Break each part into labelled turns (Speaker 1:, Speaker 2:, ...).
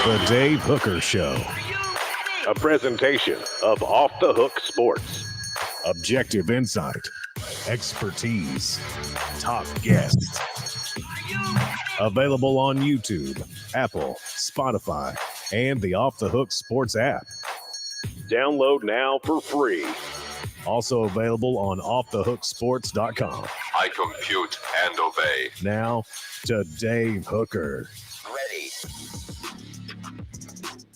Speaker 1: The Dave Hooker Show. A presentation of Off the Hook Sports. Objective insight, expertise, top guests. Available on YouTube, Apple, Spotify, and the Off the Hook Sports app. Download now for free. Also available on offthehooksports.com.
Speaker 2: I compute and obey.
Speaker 1: Now to Dave Hooker.
Speaker 2: Ready.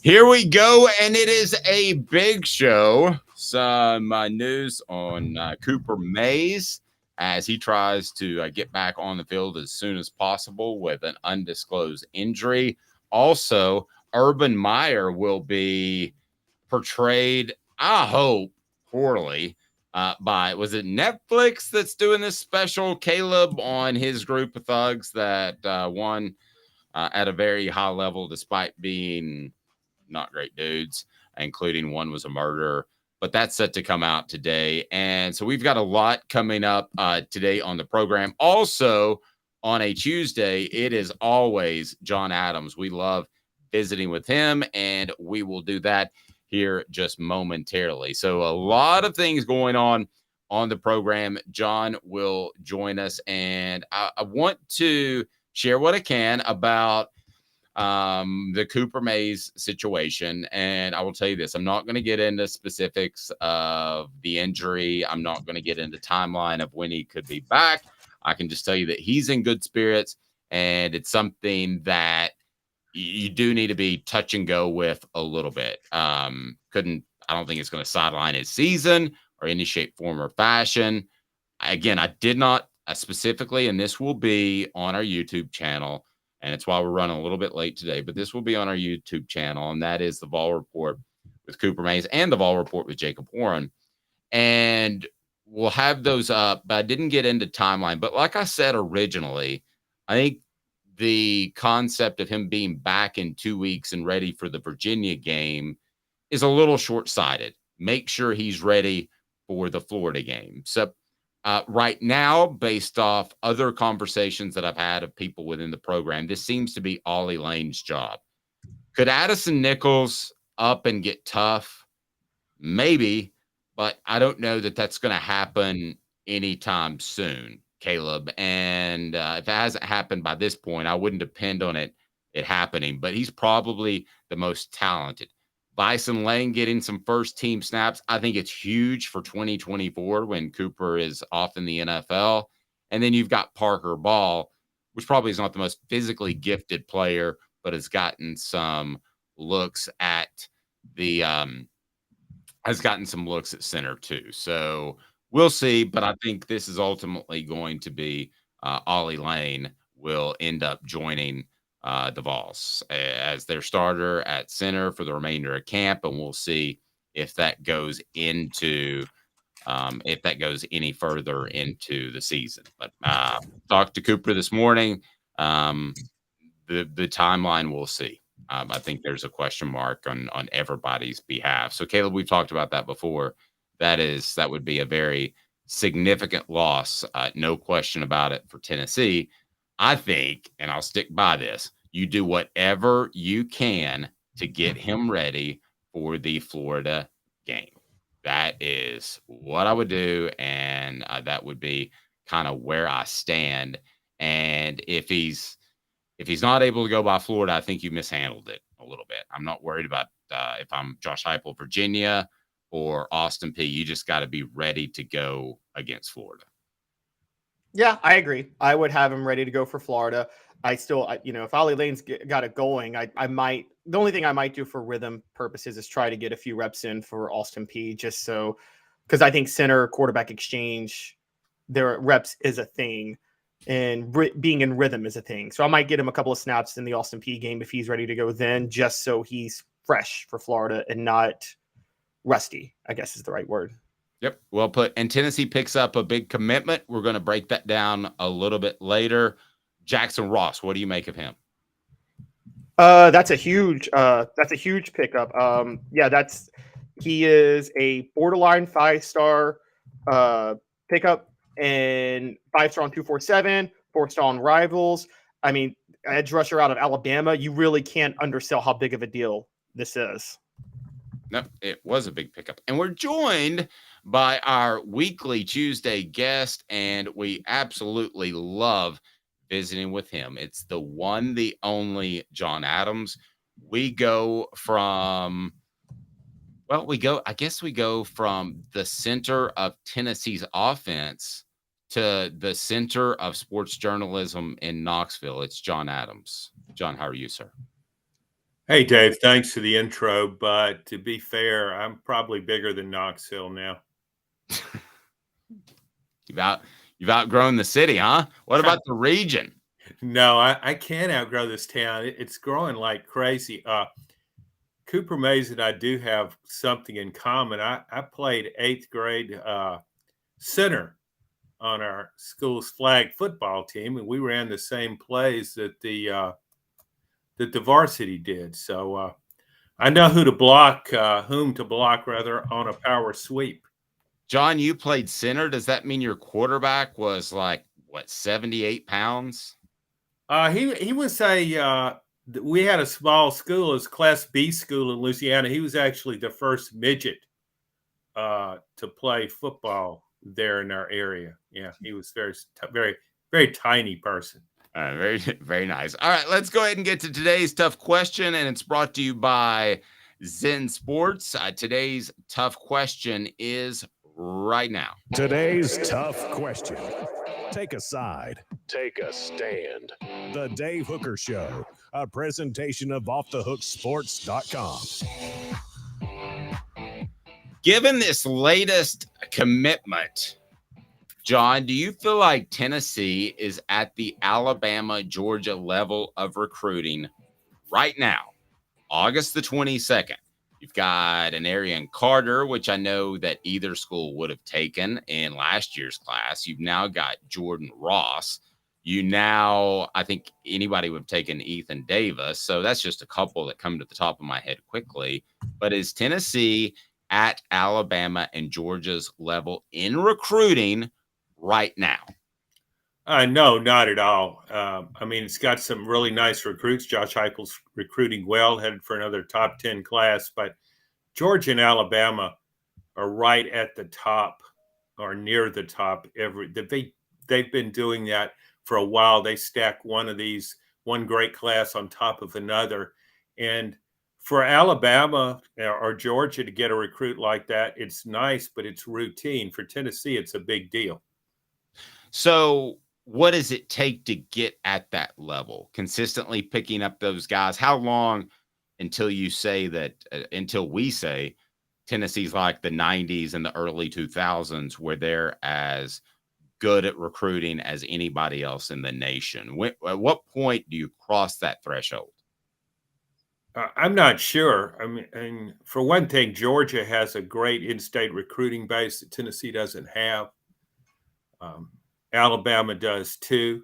Speaker 3: Here we go, and it is a big show. Some news on Cooper Mays as he tries to get back on the field as soon as possible with an undisclosed injury. Also, Urban Meyer will be portrayed, I hope, poorly by, was it Netflix that's doing this special, Caleb, on his group of thugs that won at a very high level despite being not great dudes, including one was a murderer. But that's set to come out today. And so we've got a lot coming up today on the program. Also, on a Tuesday, it is always John Adams. We love visiting with him, and we will do that here just momentarily. So a lot of things going on the program. John will join us, and I want to share what I can about the Cooper Mays situation. And I will tell you this, I'm not going to get into specifics of the injury. I'm not going to get into timeline of when he could be back. I can just tell you that he's in good spirits, and it's something that you do need to be touch and go with a little bit. I don't think it's going to sideline his season or any shape, form, or fashion. Again, I did not specifically, and this will be on our YouTube channel, and it's why we're running a little bit late today, but this will be on our YouTube channel, and that is the Vol Report with Cooper Mays and the Vol Report with Jacob Warren. And we'll have those up, but I didn't get into timeline. But like I said originally, I think the concept of him being back in 2 weeks and ready for the Virginia game is a little short-sighted. Make sure he's ready for the Florida game. So right now, based off other conversations that I've had of people within the program, this seems to be Ollie Lane's job. Could Addison Nichols up and get tough? Maybe, but I don't know that that's going to happen anytime soon, Caleb. And if it hasn't happened by this point, I wouldn't depend on it happening. But he's probably the most talented. Bison Lane getting some first team snaps. I think it's huge for 2024 when Cooper is off in the NFL. And then you've got Parker Ball, which probably is not the most physically gifted player, but has gotten some looks at center too. So we'll see. But I think this is ultimately going to be Ollie Lane will end up joining the Vols as their starter at center for the remainder of camp, and we'll see if that goes into any further into the season. But talked to Cooper this morning. The timeline, we'll see. I think there's a question mark on everybody's behalf. So Caleb, we've talked about that before. That would be a very significant loss, no question about it, for Tennessee. I think, and I'll stick by this, you do whatever you can to get him ready for the Florida game. That is what I would do, and that would be kind of where I stand. And if he's not able to go by Florida, I think you mishandled it a little bit. I'm not worried about if I'm Josh Heupel, Virginia, or Austin Peay. You just got to be ready to go against Florida.
Speaker 4: Yeah, I agree. I would have him ready to go for Florida. If Ollie Lane's got it going, I might. The only thing I might do for rhythm purposes is try to get a few reps in for Austin Peay, just so, because I think center quarterback exchange, their reps is a thing, and being in rhythm is a thing. So I might get him a couple of snaps in the Austin Peay game if he's ready to go then, just so he's fresh for Florida and not rusty, I guess is the right word.
Speaker 3: Yep, well put. And Tennessee picks up a big commitment. We're going to break that down a little bit later. Jackson Ross, what do you make of him?
Speaker 4: That's a huge pickup. He is a borderline 5-star pickup and 5-star on 247, 4-star on Rivals. I mean, edge rusher out of Alabama, you really can't undersell how big of a deal this is.
Speaker 3: No, it was a big pickup. And we're joined by our weekly Tuesday guest, and we absolutely love visiting with him. It's the one, the only John Adams. We go from we go from the center of Tennessee's offense to the center of sports journalism in Knoxville. It's John Adams. John, how are you, sir?
Speaker 5: Hey, Dave, thanks for the intro. But to be fair, I'm probably bigger than Knoxville now.
Speaker 3: You've outgrown the city, huh? What about the region?
Speaker 5: No, I can't outgrow this town. It's growing like crazy. Cooper Mays and I do have something in common. I played 8th grade center on our school's flag football team, and we ran the same plays that the varsity did. So I know whom to block on a power sweep.
Speaker 3: John, you played center. Does that mean your quarterback was 78 pounds?
Speaker 5: He was we had a small school, as Class B school in Louisiana. He was actually the first midget to play football there in our area. Yeah, he was very, very tiny person.
Speaker 3: Very, very nice. All right, let's go ahead and get to today's tough question, and it's brought to you by Zen Sports. Today's tough question is right now.
Speaker 1: Today's tough question. Take a side. Take a stand. The Dave Hooker Show, a presentation of OffTheHookSports.com.
Speaker 3: Given this latest commitment, John, do you feel like Tennessee is at the Alabama-Georgia level of recruiting right now, August the 22nd? You've got an Arian Carter, which I know that either school would have taken in last year's class. You've now got Jordan Ross. I think anybody would have taken Ethan Davis. So that's just a couple that come to the top of my head quickly. But is Tennessee at Alabama and Georgia's level in recruiting right now?
Speaker 5: No, not at all. I mean, it's got some really nice recruits. Josh Heupel's recruiting well, headed for another top 10 class. But Georgia and Alabama are right at the top or near the top. They've been doing that for a while. They stack one great class on top of another. And for Alabama or Georgia to get a recruit like that, it's nice, but it's routine. For Tennessee, it's a big deal.
Speaker 3: So what does it take to get at that level? Consistently picking up those guys? How long until we say Tennessee's like the 90s and the early 2000s, where they're as good at recruiting as anybody else in the nation? At what point do you cross that threshold?
Speaker 5: I'm not sure. I mean, and for one thing, Georgia has a great in-state recruiting base that Tennessee doesn't have. Alabama does too.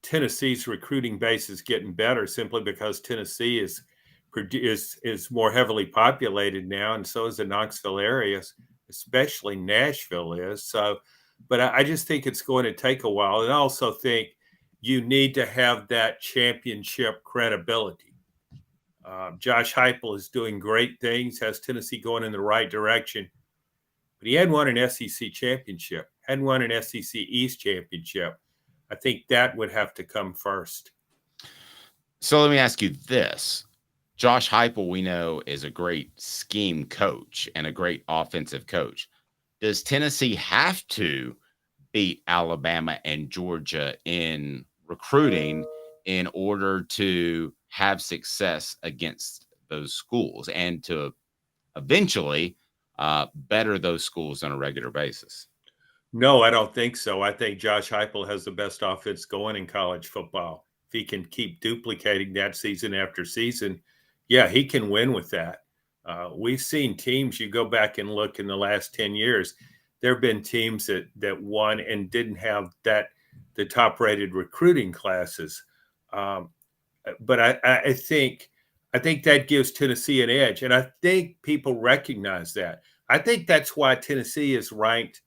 Speaker 5: Tennessee's recruiting base is getting better simply because Tennessee is more heavily populated now, and so is the Knoxville area, especially Nashville is. So, but I just think it's going to take a while, and I also think you need to have that championship credibility. Josh Heupel is doing great things, has Tennessee going in the right direction, but he hadn't won an SEC championship, hadn't won an SEC East championship. I think that would have to come first.
Speaker 3: So let me ask you this. Josh Heupel, we know, is a great scheme coach and a great offensive coach. Does Tennessee have to beat Alabama and Georgia in recruiting in order to have success against those schools and to eventually better those schools on a regular basis?
Speaker 5: No, I don't think so. I think Josh Heupel has the best offense going in college football. If he can keep duplicating that season after season, yeah, he can win with that. We've seen teams, you go back and look in the last 10 years, there have been teams that won and didn't have the top-rated recruiting classes. But I think that gives Tennessee an edge, and I think people recognize that. I think that's why Tennessee is ranked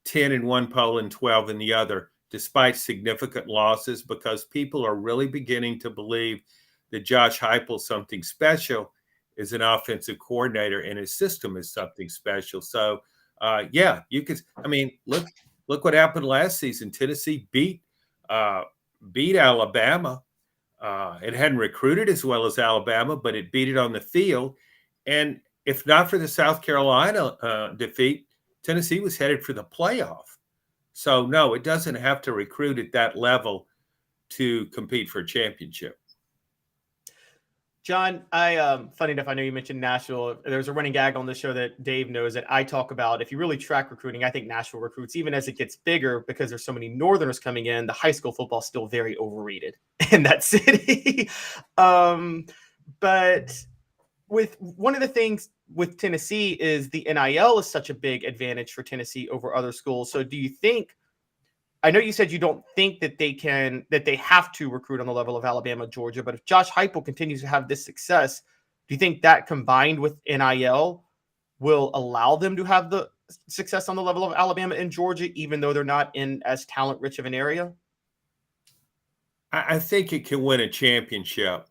Speaker 5: 10 in one poll and 12 in the other. despite significant losses, because people are really beginning to believe that Josh Heupel's something special as an offensive coordinator, and his system is something special. So, yeah, you could. I mean, look what happened last season. Tennessee beat Alabama. It hadn't recruited as well as Alabama, but it beat it on the field. And if not for the South Carolina defeat, Tennessee was headed for the playoff. So, no, it doesn't have to recruit at that level to compete for a championship.
Speaker 4: John, funny enough, I know you mentioned Nashville. There's a running gag on the show that Dave knows that I talk about. If you really track recruiting, I think Nashville recruits, even as it gets bigger, because there's so many Northerners coming in, the high school football is still very overrated in that city. But with one of the things with Tennessee is the NIL is such a big advantage for Tennessee over other schools. So do you think, I know you said you don't think that they have to recruit on the level of Alabama, Georgia, but if Josh Heupel continues to have this success, do you think that combined with NIL will allow them to have the success on the level of Alabama and Georgia, even though they're not in as talent rich of an area?
Speaker 5: I think it can win a championship.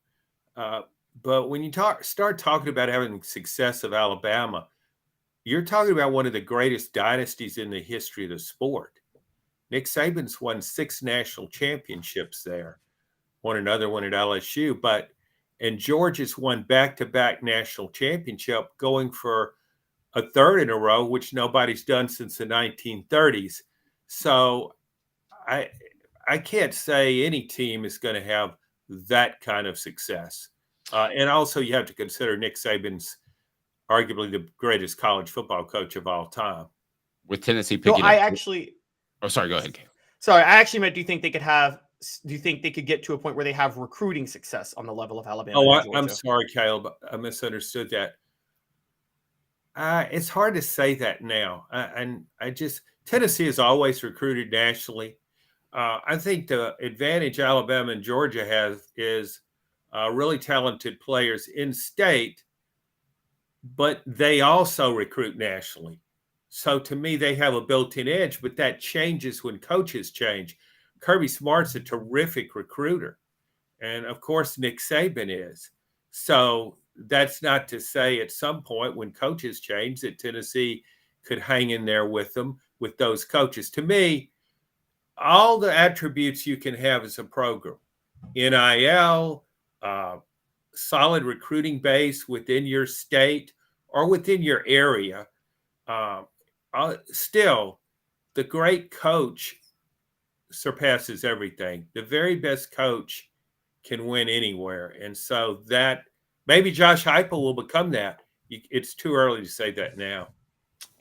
Speaker 5: But when you start talking about having success of Alabama, you're talking about one of the greatest dynasties in the history of the sport. Nick Saban's won 6 national championships there, won another one at LSU, and Georgia's won back-to-back national championship, going for a third in a row, which nobody's done since the 1930s. So I can't say any team is going to have that kind of success. And also you have to consider Nick Saban's arguably the greatest college football coach of all time.
Speaker 3: With Tennessee picking Oh, sorry. Go ahead, Cam.
Speaker 4: Sorry, I actually meant, do you think they could get to a point where they have recruiting success on the level of Alabama?
Speaker 5: Oh, I'm sorry, Caleb. I misunderstood that. It's hard to say that now. Tennessee has always recruited nationally. I think the advantage Alabama and Georgia have is really talented players in state, but they also recruit nationally. So to me, they have a built-in edge, but that changes when coaches change. Kirby Smart's a terrific recruiter. And of course, Nick Saban is. So that's not to say at some point when coaches change that Tennessee could hang in there with them, with those coaches. To me, all the attributes you can have as a program, NIL, solid recruiting base within your state or within your area, still, the great coach surpasses everything. The very best coach can win anywhere. And so that maybe Josh Heupel will become that. It's too early to say that now.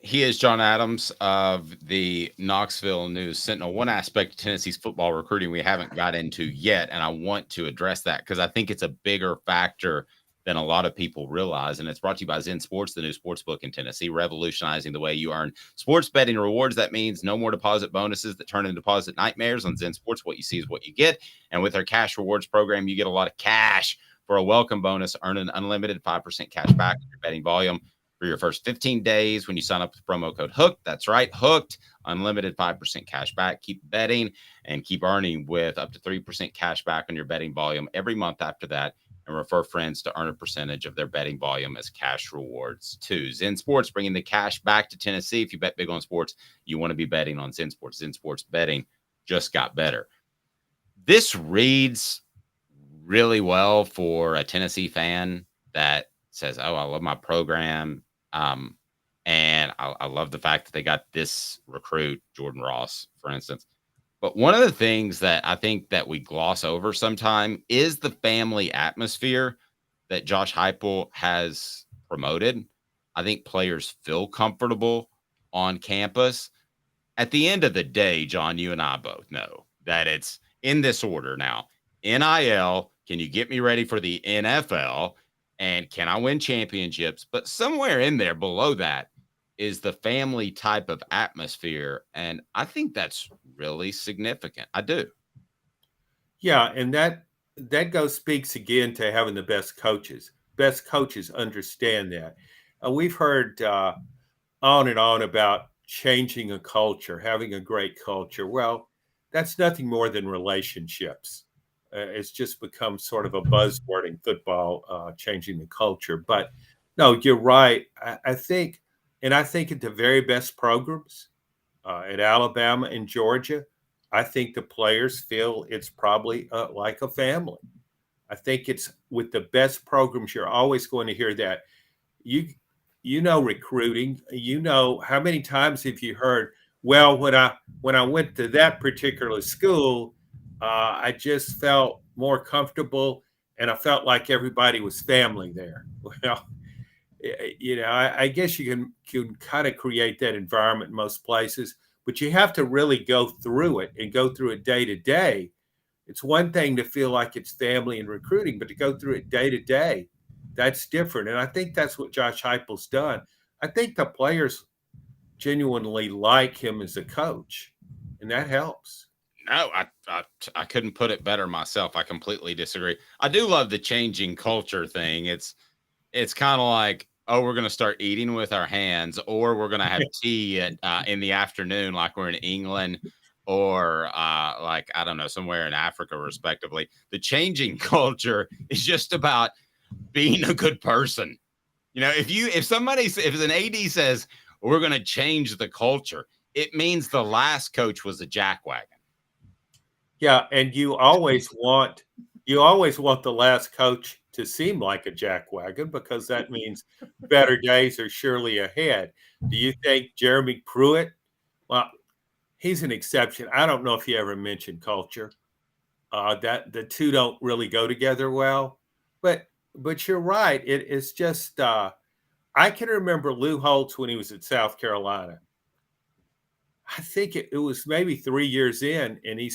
Speaker 3: He is John Adams of the Knoxville News Sentinel. One aspect of Tennessee's football recruiting we haven't got into yet, and I want to address that because I think it's a bigger factor than a lot of people realize. And it's brought to you by Zen Sports, the new sports book in Tennessee, revolutionizing the way you earn sports betting rewards. That means no more deposit bonuses that turn into deposit nightmares. On Zen Sports, what you see is what you get. And with our cash rewards program, you get a lot of cash for a welcome bonus. Earn an unlimited 5% cash back on your betting volume for your first 15 days when you sign up with promo code HOOKED. That's right, HOOKED. Unlimited 5% cash back. Keep betting and keep earning with up to 3% cash back on your betting volume every month after that. And refer friends to earn a percentage of their betting volume as cash rewards too. Zen Sports, bringing the cash back to Tennessee. If you bet big on sports, you want to be betting on Zen Sports. Zen Sports betting just got better. This reads really well for a Tennessee fan that says, oh, I love my program. And I love the fact that they got this recruit, Jordan Ross, for instance. But one of the things that I think that we gloss over sometime is the family atmosphere that Josh Heupel has promoted. I think players feel comfortable on campus. At the end of the day, John, you and I both know that it's in this order now. NIL, can you get me ready for the NFL? And can I win championships? But somewhere in there below that is the family type of atmosphere. And I think that's really significant. I do.
Speaker 5: Yeah. And that speaks again to having the best coaches. Best coaches understand that. We've heard on and on about changing a culture, having a great culture. Well, that's nothing more than relationships. It's just become sort of a buzzword in football, changing the culture. But no, you're right. I think at the very best programs at Alabama and Georgia, I think the players feel it's probably like a family. I think it's with the best programs, you're always going to hear that. You know recruiting. You know how many times have you heard? Well, when I went to that particular school, I just felt more comfortable, and I felt like everybody was family there. Well, I guess you can kind of create that environment in most places, but you have to really go through it and go through it day to day. It's one thing to feel like it's family and recruiting, but to go through it day to day, that's different. And I think that's what Josh Heupel's done. I think the players genuinely like him as a coach, and that helps.
Speaker 3: No, I couldn't put it better myself. I completely disagree. I do love the changing culture thing. It's kind of like, oh, we're going to start eating with our hands, or we're going to have tea in the afternoon, like we're in England, or like, I don't know, somewhere in Africa, respectively. The changing culture is just about being a good person. If an AD says we're going to change the culture, it means the last coach was a jackwagon.
Speaker 5: Yeah, and you always want the last coach to seem like a jackwagon, because that means better days are surely ahead. Do you think Jeremy Pruitt? Well, he's an exception. I don't know if he ever mentioned culture. That the two don't really go together well. But you're right. It's just I can remember Lou Holtz when he was at South Carolina. I think it was maybe 3 years in, and he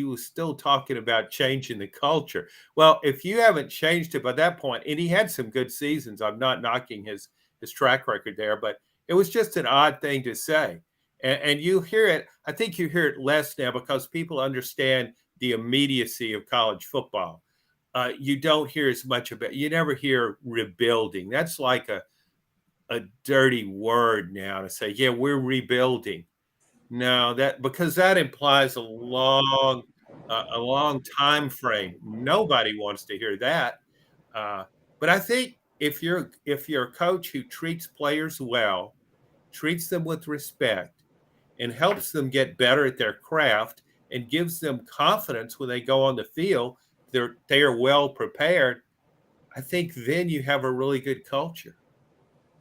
Speaker 5: was still talking about changing the culture. Well, if you haven't changed it by that point, and he had some good seasons, I'm not knocking his track record there, but it was just an odd thing to say. And you hear it, I think you hear it less now because people understand the immediacy of college football. You don't hear as much about, you never hear rebuilding. That's like a dirty word now to say, yeah, we're rebuilding. No, because that implies a long time frame. Nobody wants to hear that. But I think if you're a coach who treats players well, treats them with respect, and helps them get better at their craft, and gives them confidence when they go on the field, they are well prepared. I think then you have a really good culture.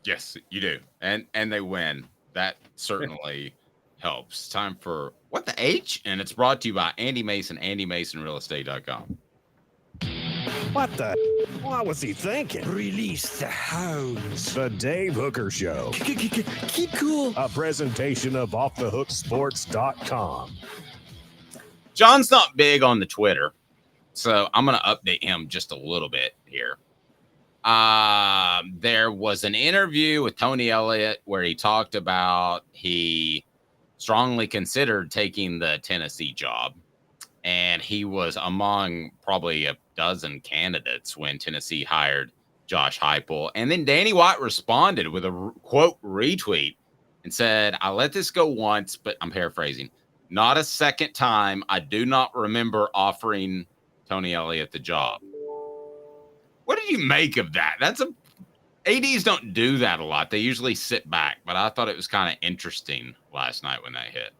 Speaker 3: Yes, you do, and they win. That certainly helps. Time for What the H? And it's brought to you by Andy Mason, AndyMasonRealEstate.com.
Speaker 1: What the? What was he thinking?
Speaker 6: Release the hounds.
Speaker 1: The Dave Hooker Show.
Speaker 6: Keep cool.
Speaker 1: A presentation of OffTheHookSports.com.
Speaker 3: John's not big on the Twitter, so I'm going to update him just a little bit here. There was an interview with Tony Elliott where he talked about he strongly considered taking the Tennessee job, and he was among probably a dozen candidates when Tennessee hired Josh Heupel. And then Danny White responded with a quote retweet and said, "I let this go once, but I'm paraphrasing, not a second time. I do not remember offering Tony Elliott the job." What did you make of that? ADs don't do that a lot. They usually sit back, but I thought it was kind of interesting last night when that hit.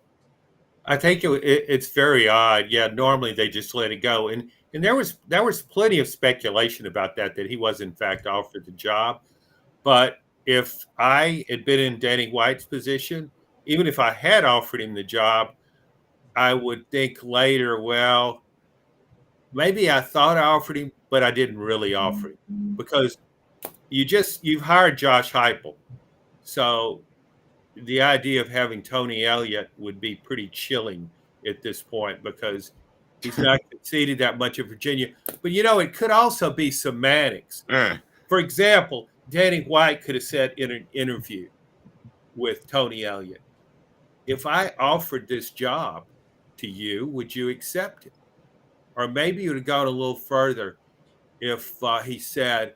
Speaker 5: I think it's very odd. Yeah, normally they just let it go, and there was plenty of speculation about that he was in fact offered the job. But if I had been in Danny White's position, even if I had offered him the job, I would think later, well, maybe I thought I offered him, but I didn't really offer him, because you've hired Josh Heupel. So the idea of having Tony Elliott would be pretty chilling at this point, because he's not conceded that much in Virginia. But, it could also be semantics. For example, Danny White could have said in an interview with Tony Elliott, if I offered this job to you, would you accept it? Or maybe he would have gone a little further if he said,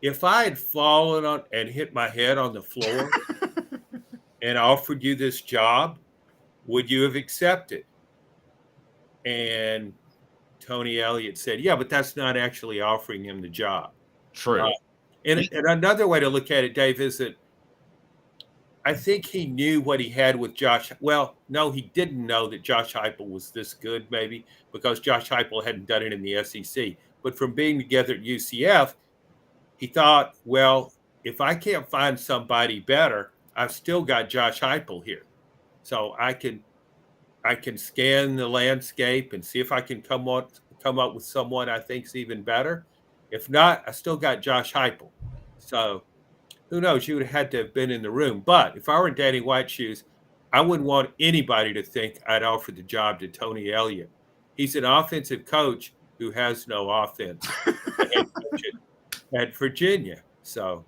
Speaker 5: if I had fallen on and hit my head on the floor and offered you this job, would you have accepted? And Tony Elliott said, yeah, but that's not actually offering him the job.
Speaker 3: True.
Speaker 5: And another way to look at it, Dave, is that I think he knew what he had with Josh. Well, no, he didn't know that Josh Heupel was this good, maybe, because Josh Heupel hadn't done it in the SEC. But from being together at UCF, he thought, well, if I can't find somebody better, I've still got Josh Heupel here. So I can scan the landscape and see if I can come up with someone I think's even better. If not, I still got Josh Heupel. So who knows? You would have had to have been in the room. But if I were in Danny White's shoes, I wouldn't want anybody to think I'd offered the job to Tony Elliott. He's an offensive coach who has no offense at Virginia. So,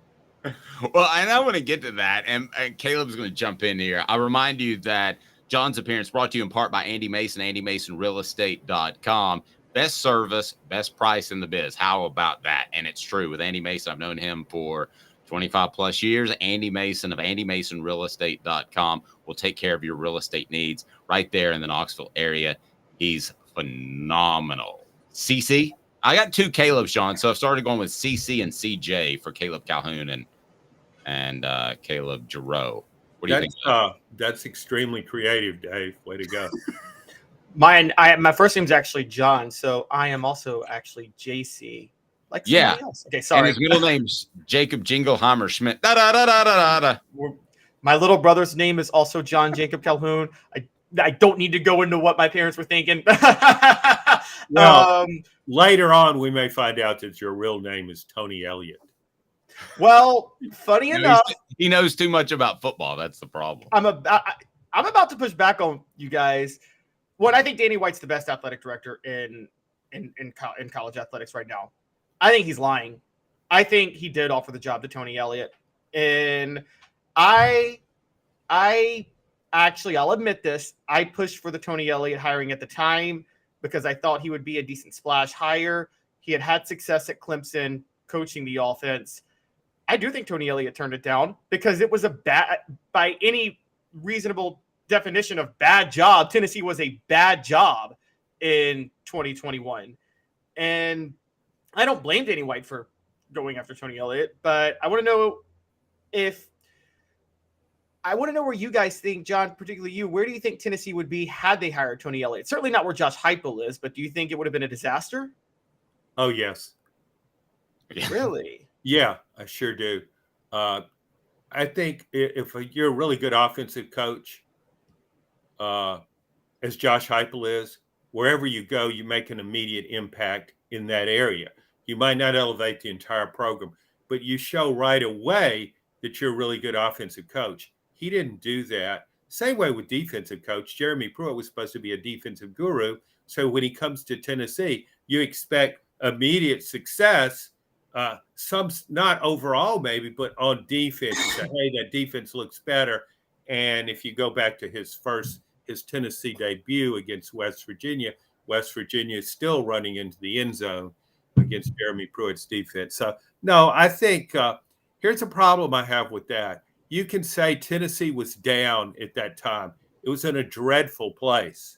Speaker 3: well, and I want to get to that. And Caleb's going to jump in here. I'll remind you that John's appearance brought to you in part by Andy Mason, AndyMasonRealEstate.com. Best service, best price in the biz. How about that? And it's true. With Andy Mason, I've known him for 25 plus years. Andy Mason of AndyMasonRealEstate.com will take care of your real estate needs right there in the Knoxville area. He's phenomenal. CC, I got two Caleb's, Sean, so I've started going with CC and CJ for Caleb Calhoun and Caleb Giroux. What do you think?
Speaker 5: That's extremely creative, Dave. Way to go.
Speaker 4: My first name's actually John, so I am also actually JC. Like somebody else. Okay, sorry.
Speaker 3: And his middle name's Jacob Jingleheimer Schmidt. Da, da, da, da, da, da.
Speaker 4: My little brother's name is also John Jacob Calhoun. I don't need to go into what my parents were thinking.
Speaker 5: Well, later on, we may find out that your real name is Tony Elliott.
Speaker 4: Well, funny enough,
Speaker 3: he knows too much about football. That's the problem.
Speaker 4: I'm about to push back on you guys. What I think Danny White's the best athletic director in college athletics right now. I think he's lying. I think he did offer the job to Tony Elliott, and I actually, I'll admit this, I pushed for the Tony Elliott hiring at the time because I thought he would be a decent splash hire. He had success at Clemson coaching the offense. I do think Tony Elliott turned it down because it was a bad, by any reasonable definition of bad job, Tennessee was a bad job in 2021. And I don't blame Danny White for going after Tony Elliott, but I want to know where you guys think, John, particularly you, where do you think Tennessee would be had they hired Tony Elliott? Certainly not where Josh Heupel is, but do you think it would have been a disaster?
Speaker 5: Oh, yes.
Speaker 4: Really?
Speaker 5: Yeah, I sure do. I think if you're a really good offensive coach, as Josh Heupel is, wherever you go, you make an immediate impact in that area. You might not elevate the entire program, but you show right away that you're a really good offensive coach. He didn't do that. Same way with defensive coach. Jeremy Pruitt was supposed to be a defensive guru. So when he comes to Tennessee, you expect immediate success. Some not overall maybe, but on defense, you say, hey, that defense looks better. And if you go back to his Tennessee debut against West Virginia is still running into the end zone against Jeremy Pruitt's defense. So no, I think here's a problem I have with that. You can say Tennessee was down at that time. It was in a dreadful place.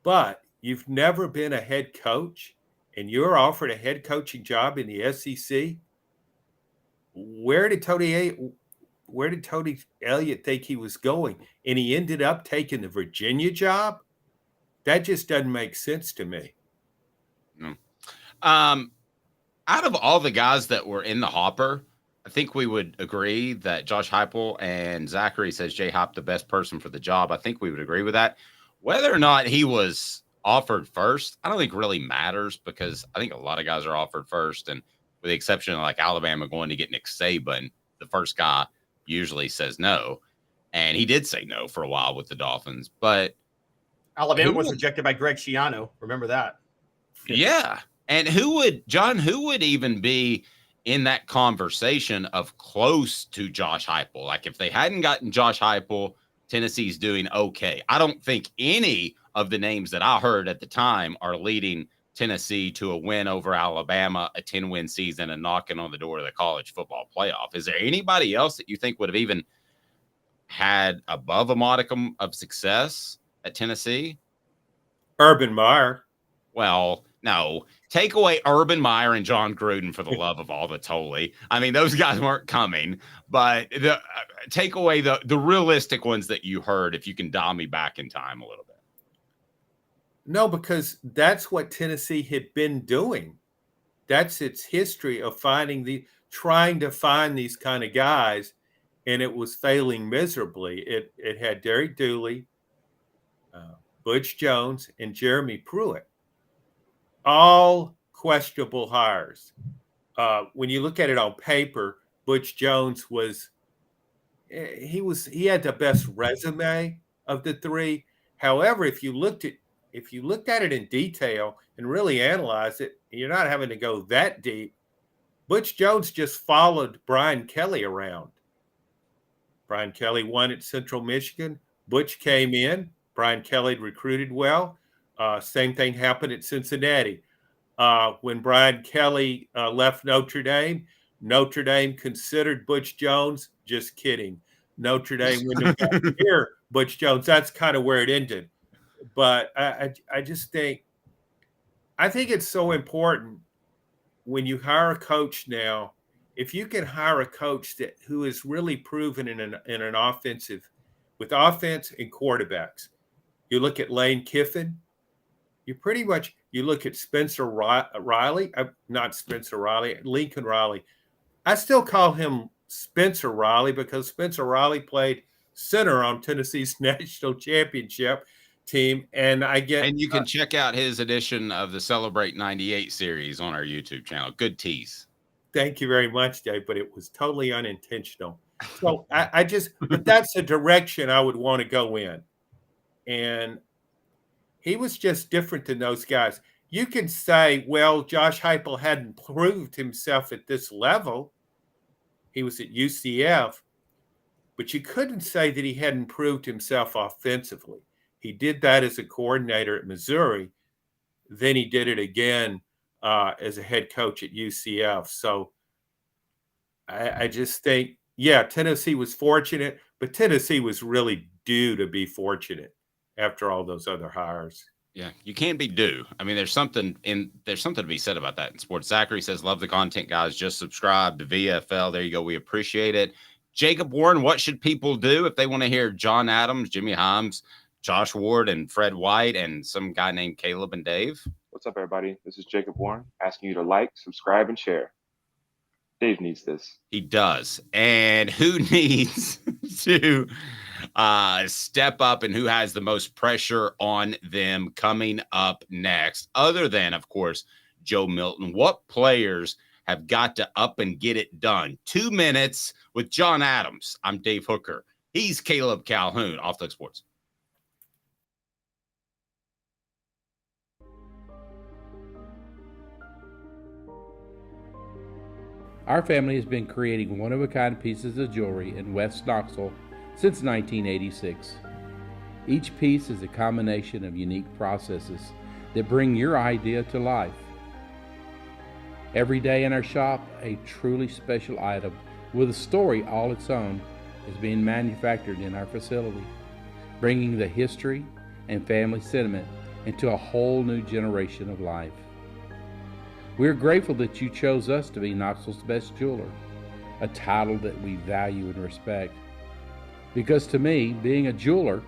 Speaker 5: But you've never been a head coach and you're offered a head coaching job in the SEC. Where did Tony Elliott think he was going? And he ended up taking the Virginia job? That just doesn't make sense to me.
Speaker 3: No. Out of all the guys that were in the hopper, I think we would agree that Josh Heupel and Zachary says Jay Hop the best person for the job. I think we would agree with that. Whether or not he was offered first, I don't think really matters because I think a lot of guys are offered first. And with the exception of like Alabama going to get Nick Saban, the first guy usually says no. And he did say no for a while with the Dolphins. But
Speaker 4: Alabama was rejected by Greg Schiano. Remember that.
Speaker 3: Yeah. And who would even be in that conversation of close to Josh Heupel? Like if they hadn't gotten Josh Heupel, Tennessee's doing okay. I don't think any of the names that I heard at the time are leading Tennessee to a win over Alabama, a 10-win season, and knocking on the door of the college football playoff. Is there anybody else that you think would have even had above a modicum of success at Tennessee?
Speaker 5: Urban Meyer.
Speaker 3: Well, no. Take away Urban Meyer and John Gruden for the love of all that's holy. I mean, those guys weren't coming, but take away the realistic ones that you heard if you can dial me back in time a little bit.
Speaker 5: No, because that's what Tennessee had been doing. That's its history of trying to find these kind of guys, and it was failing miserably. It had Derek Dooley, Butch Jones, and Jeremy Pruitt, all questionable hires. When you look at it on paper, Butch Jones he had the best resume of the three. However, if you looked at it in detail and really analyzed it, you're not having to go that deep. Butch Jones just followed Brian Kelly around. Brian Kelly won at Central Michigan. Butch came in. Brian Kelly recruited well. Same thing happened at Cincinnati. When Brian Kelly left Notre Dame considered Butch Jones. Just kidding. Notre Dame wouldn't have gotten here. Butch Jones, that's kind of where it ended. But I just think it's so important when you hire a coach now, if you can hire a coach who is really proven in an offensive, with offense and quarterbacks. You look at Lane Kiffin, you look at Spencer Riley, not Spencer Riley, Lincoln Riley. I still call him Spencer Riley because Spencer Riley played center on Tennessee's national championship team. And you can
Speaker 3: check out his edition of the Celebrate 98 series on our YouTube channel. Good tease.
Speaker 5: Thank you very much, Dave, but it was totally unintentional. So but that's the direction I would want to go in. And he was just different than those guys. You can say, well, Josh Heupel hadn't proved himself at this level. He was at UCF, but you couldn't say that he hadn't proved himself offensively. He did that as a coordinator at Missouri. Then he did it again as a head coach at UCF. So I just think, Tennessee was fortunate, but Tennessee was really due to be fortunate after all those other hires.
Speaker 3: Yeah, you can't be due. I mean, there's something to be said about that in sports. Zachary says, love the content, guys. Just subscribe to VFL. There you go. We appreciate it. Jacob Warren, what should people do if they want to hear John Adams, Jimmy Himes, Josh Ward, and Fred White, and some guy named Caleb and Dave?
Speaker 7: What's up, everybody? This is Jacob Warren asking you to like, subscribe, and share. Dave needs this.
Speaker 3: He does. And who needs to step up and who has the most pressure on them coming up next, other than, of course, Joe Milton? What players have got to up and get it done? 2 minutes with John Adams. I'm Dave Hooker. He's Caleb Calhoun, Off the Hook Sports.
Speaker 8: Our family has been creating one-of-a-kind pieces of jewelry in West Knoxville since 1986. Each piece is a combination of unique processes that bring your idea to life. Every day in our shop, a truly special item with a story all its own is being manufactured in our facility, bringing the history and family sentiment into a whole new generation of life. We're grateful that you chose us to be Knoxville's best jeweler, a title that we value and respect. Because to me, being a jeweler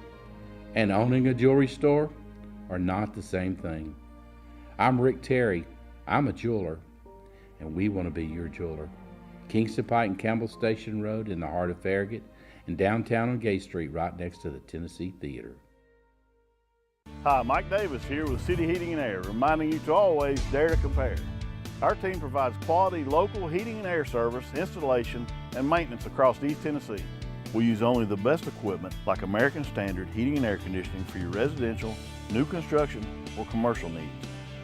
Speaker 8: and owning a jewelry store are not the same thing. I'm Rick Terry. I'm a jeweler, and we want to be your jeweler. Kingston Pike and Campbell Station Road in the heart of Farragut, and downtown on Gay Street right next to the Tennessee Theater.
Speaker 9: Hi, Mike Davis here with City Heating and Air, reminding you to always dare to compare. Our team provides quality local heating and air service, installation, and maintenance across East Tennessee. We use only the best equipment like American Standard Heating and Air Conditioning for your residential, new construction, or commercial needs.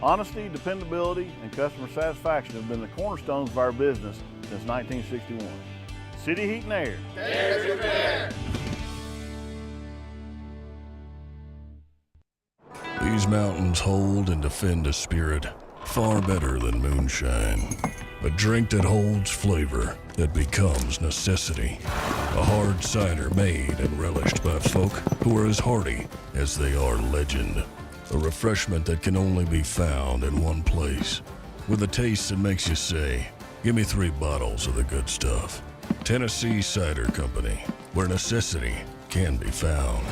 Speaker 9: Honesty, dependability, and customer satisfaction have been the cornerstones of our business since 1961. City Heat and Air. Dare to compare.
Speaker 10: These mountains hold and defend a spirit far better than moonshine. A drink that holds flavor that becomes necessity. A hard cider made and relished by folk who are as hearty as they are legend. A refreshment that can only be found in one place. With a taste that makes you say, give me 3 bottles of the good stuff. Tennessee Cider Company, where necessity can be found.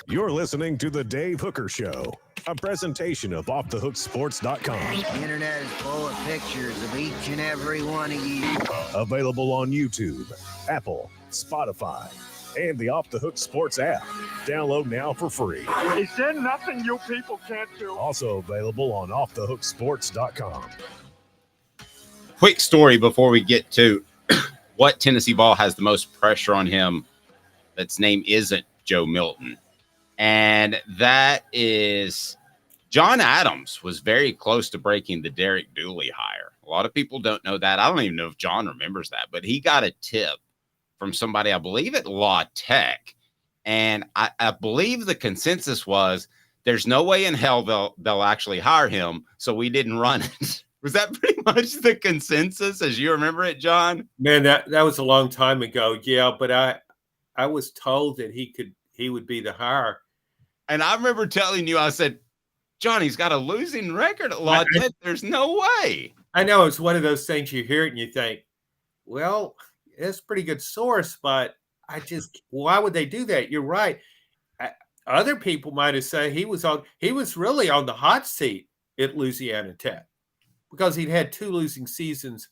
Speaker 1: You're listening to The Dave Hooker Show, a presentation of OffTheHookSports.com.
Speaker 6: The internet is full of pictures of each and every one of you.
Speaker 1: Available on YouTube, Apple, Spotify, and the Off the Hook Sports app. Download now for free.
Speaker 11: Is there nothing you people can't do?
Speaker 1: Also available on OffTheHookSports.com.
Speaker 3: Quick story before we get to what Tennessee ball has the most pressure on him. That's name isn't Joe Milton. And that is John Adams was very close to breaking the Derek Dooley hire. A lot of people don't know that. I don't even know if John remembers that, but he got a tip from somebody, I believe at La Tech. And I believe the consensus was there's no way in hell they'll actually hire him. So we didn't run it. Was that pretty much the consensus as you remember it, John?
Speaker 5: Man, that was a long time ago. Yeah, but I was told that he would be the hire.
Speaker 3: And I remember telling you, I said, John, he's got a losing record at La Tech. There's no way.
Speaker 5: I know it's one of those things you hear it and you think, well, it's a pretty good source, but why would they do that? You're right. Other people might have said he was really on the hot seat at Louisiana Tech because he'd had 2 losing seasons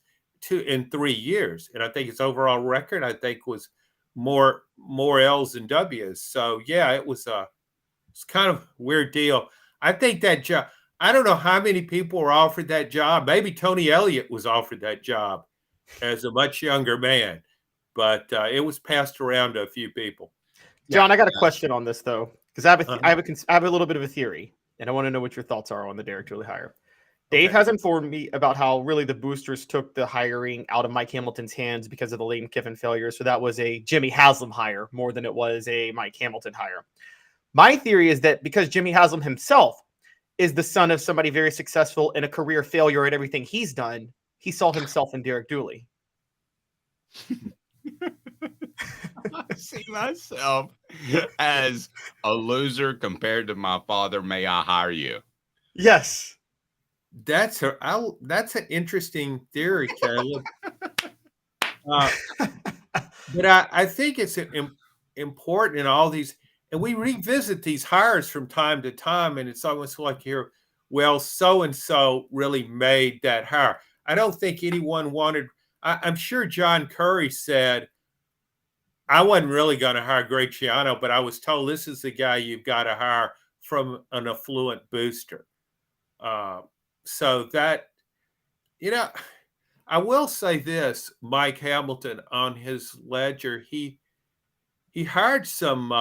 Speaker 5: in 3 years. And I think his overall record, was more L's than W's. So yeah, it's kind of a weird deal. I think that job, I don't know how many people were offered that job. Maybe Tony Elliott was offered that job as a much younger man, but it was passed around to a few people.
Speaker 4: John, I got a question on this though, because I have a little bit of a theory, and I want to know what your thoughts are on the Derek Dooley hire. Dave has informed me about how really the boosters took the hiring out of Mike Hamilton's hands because of the Lane Kiffin failure. So that was a Jimmy Haslam hire more than it was a Mike Hamilton hire. My theory is that because Jimmy Haslam himself is the son of somebody very successful and a career failure at everything he's done, he saw himself in Derek Dooley.
Speaker 3: I see myself as a loser compared to my father. May I hire you?
Speaker 4: Yes.
Speaker 5: That's an interesting theory, Caleb. But I think it's important in all these, and we revisit these hires from time to time, and it's almost like here, well, so-and-so really made that hire. I don't think anyone wanted, I'm sure John Curry said, I wasn't really going to hire Greg Schiano, but I was told this is the guy you've got to hire from an affluent booster. So that, I will say this, Mike Hamilton on his ledger, he hired some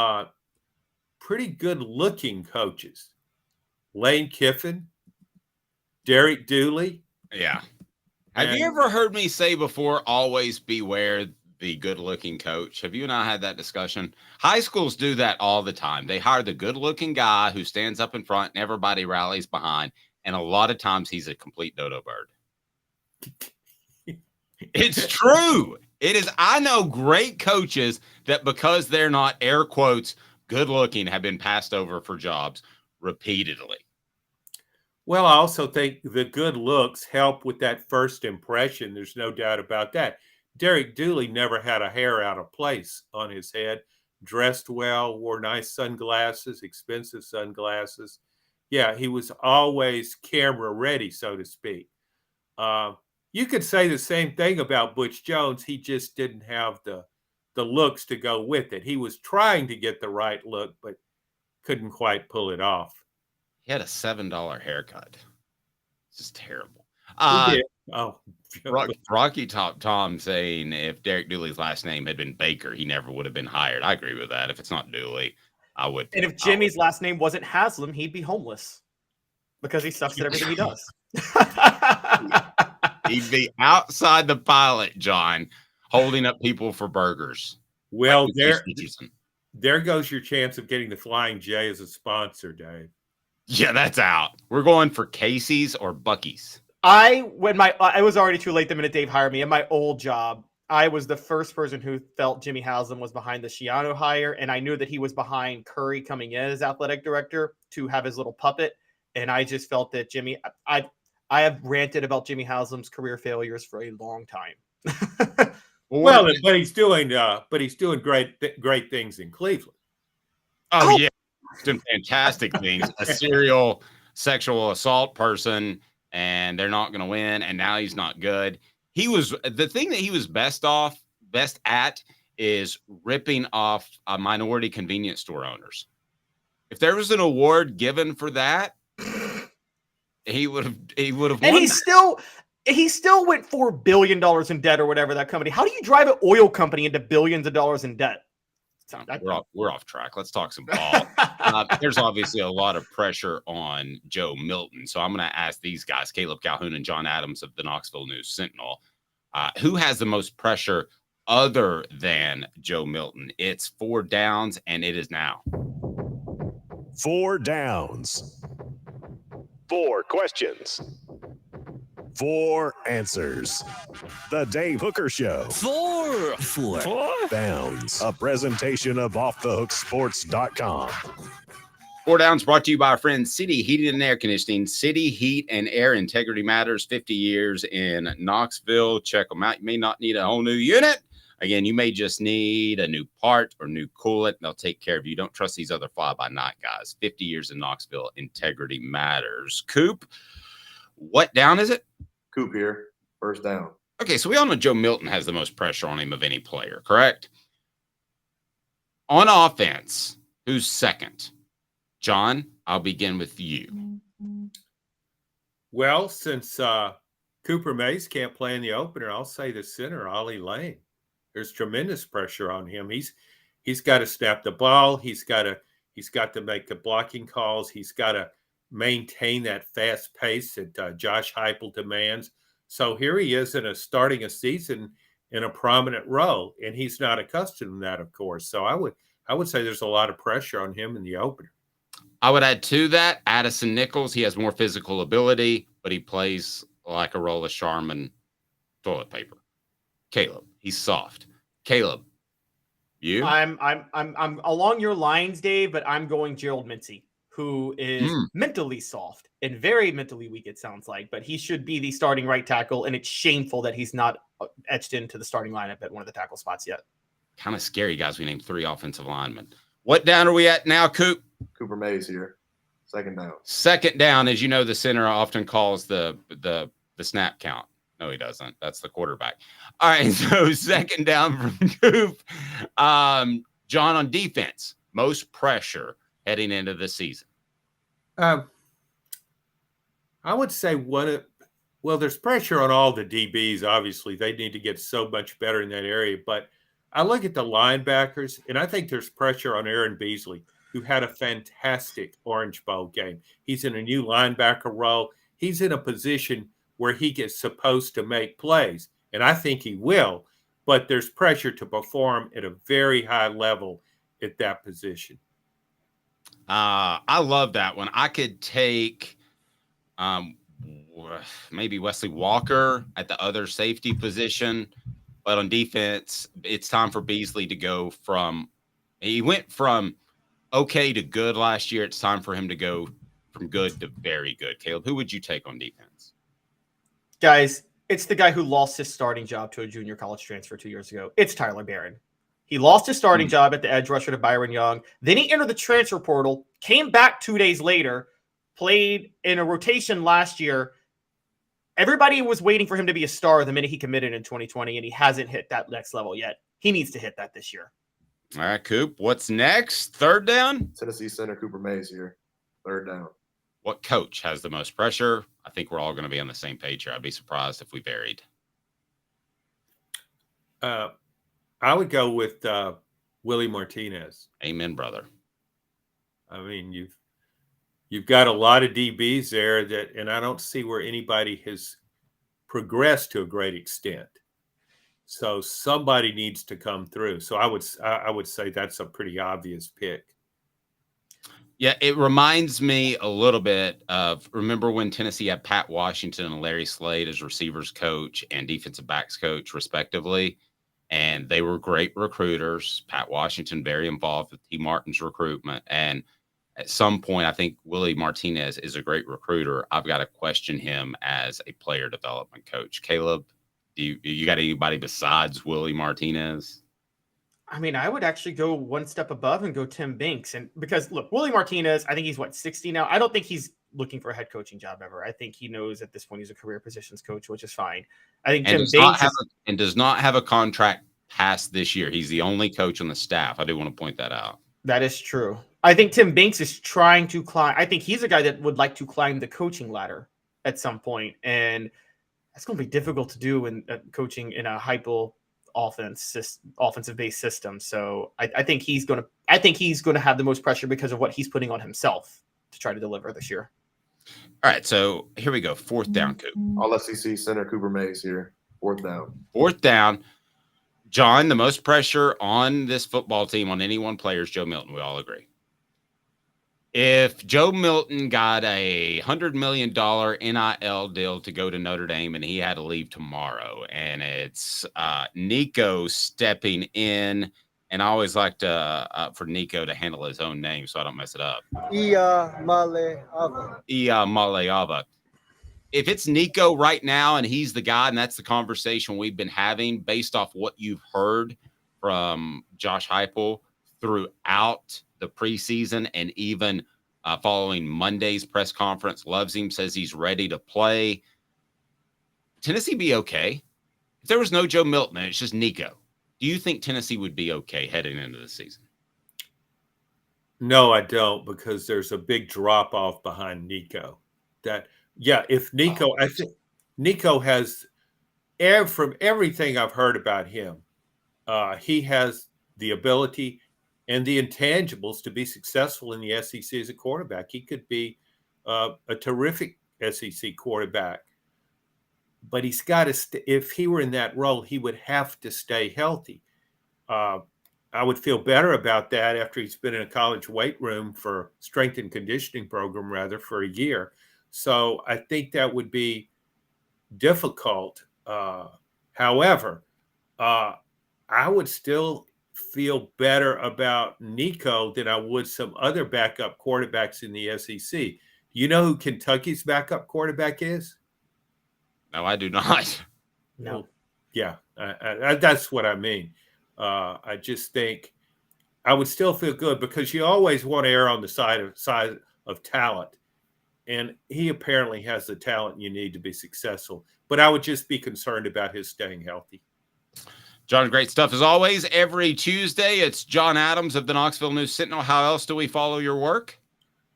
Speaker 5: pretty good looking coaches. Lane Kiffin, Derek Dooley.
Speaker 3: Yeah. Have you ever heard me say before, always beware the good looking coach? Have you and I had that discussion? High schools do that all the time. They hire the good looking guy who stands up in front and everybody rallies behind. And a lot of times he's a complete dodo bird. It's true. It is. I know great coaches that because they're not air quotes good looking have been passed over for jobs repeatedly.
Speaker 5: Well, I also think the good looks help with that first impression. There's no doubt about that. Derek Dooley never had a hair out of place on his head, dressed well, wore nice sunglasses, expensive sunglasses. Yeah, he was always camera ready, so to speak. You could say the same thing about Butch Jones. He just didn't have the looks to go with it. He was trying to get the right look, but couldn't quite pull it off.
Speaker 3: He had a $7 haircut. It's just terrible. Rocky Top Tom saying if Derek Dooley's last name had been Baker, he never would have been hired. I agree with that. If it's not Dooley, I would.
Speaker 4: And if Jimmy's last name wasn't Haslam, he'd be homeless because he sucks at everything he does.
Speaker 3: He'd be outside the pilot, John, holding up people for burgers.
Speaker 5: Well, there goes your chance of getting the Flying J as a sponsor, Dave.
Speaker 3: Yeah, that's out. We're going for Casey's or Bucky's.
Speaker 4: I was already too late the minute Dave hired me. At my old job, I was the first person who felt Jimmy Haslam was behind the Schiano hire, and I knew that he was behind Curry coming in as athletic director to have his little puppet. And I just felt that I have ranted about Jimmy Haslam's career failures for a long time.
Speaker 5: Well, but he's doing great things in Cleveland.
Speaker 3: Oh yeah, doing fantastic things. A serial sexual assault person, and they're not going to win. And now he's not good. The thing that he was best at is ripping off minority convenience store owners. If there was an award given for that, he would have won.
Speaker 4: And he still went $4 billion in debt or whatever that company. How do you drive an oil company into billions of dollars in debt?
Speaker 3: We're off track. Let's talk some ball. There's obviously a lot of pressure on Joe Milton. So I'm going to ask these guys, Caleb Calhoun and John Adams of the Knoxville News Sentinel, who has the most pressure other than Joe Milton? It's 4 downs, and it is now.
Speaker 1: 4 downs. 4 questions. 4 answers. The Dave Hooker Show.
Speaker 6: 4
Speaker 1: Downs. A presentation of offthehooksports.com.
Speaker 3: 4 downs brought to you by our friends City Heating and Air Conditioning. City Heat and Air Integrity Matters. 50 years in Knoxville. Check them out. You may not need a whole new unit. Again, you may just need a new part or new coolant. They'll take care of you. Don't trust these other fly-by-night guys. 50 years in Knoxville. Integrity matters. Coop, what down is it?
Speaker 12: Coop here. First down.
Speaker 3: Okay, so we all know Joe Milton has the most pressure on him of any player, correct? On offense, who's second? John, I'll begin with you.
Speaker 5: Well, since Cooper Mays can't play in the opener, I'll say the center, Ollie Lane. There's tremendous pressure on him. He's got to snap the ball. He's got to make the blocking calls. He's got to maintain that fast pace that Josh Heupel demands. So here he is starting a season in a prominent role, and he's not accustomed to that, of course. So I would say there's a lot of pressure on him in the opener.
Speaker 3: I would add to that Addison Nichols. He has more physical ability, but he plays like a roll of Charmin toilet paper. Caleb, he's soft. Caleb, you?
Speaker 4: I'm along your lines, Dave, but I'm going Gerald Mincy, who is mentally soft and very mentally weak, it sounds like, but he should be the starting right tackle, and it's shameful that he's not etched into the starting lineup at one of the tackle spots yet.
Speaker 3: Kind of scary, guys. We named 3 offensive linemen. What down are we at now, Coop?
Speaker 12: Cooper Mays here. Second down.
Speaker 3: Second down, as you know, the center often calls the snap count. No, he doesn't. That's the quarterback. All right, so second down from Coop. John, on defense, most pressure heading into the season.
Speaker 5: I would say there's pressure on all the DBs. Obviously, they need to get so much better in that area. But I look at the linebackers, and I think there's pressure on Aaron Beasley, who had a fantastic Orange Bowl game. He's in a new linebacker role. He's in a position where he gets supposed to make plays, and I think he will. But there's pressure to perform at a very high level at that position.
Speaker 3: I love that one. I could take maybe Wesley Walker at the other safety position, but on defense, it's time for Beasley to go he went from okay to good last year. It's time for him to go from good to very good. Caleb, who would you take on defense?
Speaker 4: Guys, it's the guy who lost his starting job to a junior college transfer 2 years ago. It's Tyler Barron. He lost his starting job at the edge rusher to Byron Young. Then he entered the transfer portal, came back 2 days later, played in a rotation last year. Everybody was waiting for him to be a star the minute he committed in 2020, and he hasn't hit that next level yet. He needs to hit that this year.
Speaker 3: All right, Coop, what's next? Third down?
Speaker 12: Tennessee center Cooper Mays here. Third down.
Speaker 3: What coach has the most pressure? I think we're all going to be on the same page here. I'd be surprised if we varied.
Speaker 5: I would go with Willie Martinez.
Speaker 3: Amen, brother.
Speaker 5: I mean, you've got a lot of DBs there and I don't see where anybody has progressed to a great extent. So somebody needs to come through. So I would say that's a pretty obvious pick.
Speaker 3: Yeah, it reminds me a little bit of, remember when Tennessee had Pat Washington and Larry Slade as receivers coach and defensive backs coach, respectively? and they were great recruiters. Pat Washington very involved with T. Martin's recruitment, and at some point, I think Willie Martinez is a great recruiter. I've got to question him as a player development coach. Caleb, you got anybody besides Willie Martinez?
Speaker 4: I mean, I would actually go one step above and go Tim Binks. And because look, Willie Martinez, I think he's 60 now. I don't think he's looking for a head coaching job ever. I think he knows at this point he's a career positions coach, which is fine. I think Tim Binks
Speaker 3: does not have a contract past this year. He's the only coach on the staff. I do want to point that out.
Speaker 4: That is true. I think Tim Binks is trying to climb. I think he's a guy that would like to climb the coaching ladder at some point, and that's going to be difficult to do in coaching in a hypo offensive based system. So I think he's going to have the most pressure because of what he's putting on himself to try to deliver this year.
Speaker 3: All right, so here we go. 4th down, Coop.
Speaker 12: All SEC center Cooper Mays here. 4th down.
Speaker 3: 4th down. John, the most pressure on this football team on any one player is Joe Milton. We all agree. If Joe Milton got a $100 million NIL deal to go to Notre Dame and he had to leave tomorrow, and it's Nico stepping in, and I always like to for Nico to handle his own name so I don't mess it up.
Speaker 13: Ia
Speaker 3: Maleava. If it's Nico right now and he's the guy, and that's the conversation we've been having based off what you've heard from Josh Heupel throughout the preseason and even following Monday's press conference, loves him, says he's ready to play. Tennessee be okay? If there was no Joe Milton and it's just Nico, do you think Tennessee would be okay heading into the season?
Speaker 5: No, I don't, because there's a big drop off behind Nico. If Nico, I think Nico has, from everything I've heard about him, he has the ability and the intangibles to be successful in the SEC as a quarterback. He could be a terrific SEC quarterback, but he's got to. If he were in that role, he would have to stay healthy. I would feel better about that after he's been in a college weight room for strength and conditioning program for a year. So I think that would be difficult. However, I would still feel better about Nico than I would some other backup quarterbacks in the SEC. You know who Kentucky's backup quarterback is?
Speaker 3: No, I do not.
Speaker 4: No.
Speaker 5: Yeah, that's what I mean. I just think I would still feel good because you always want to err on the side of talent. And he apparently has the talent you need to be successful. But I would just be concerned about his staying healthy.
Speaker 3: John, great stuff as always. Every Tuesday, it's John Adams of the Knoxville News Sentinel. How else do we follow your work?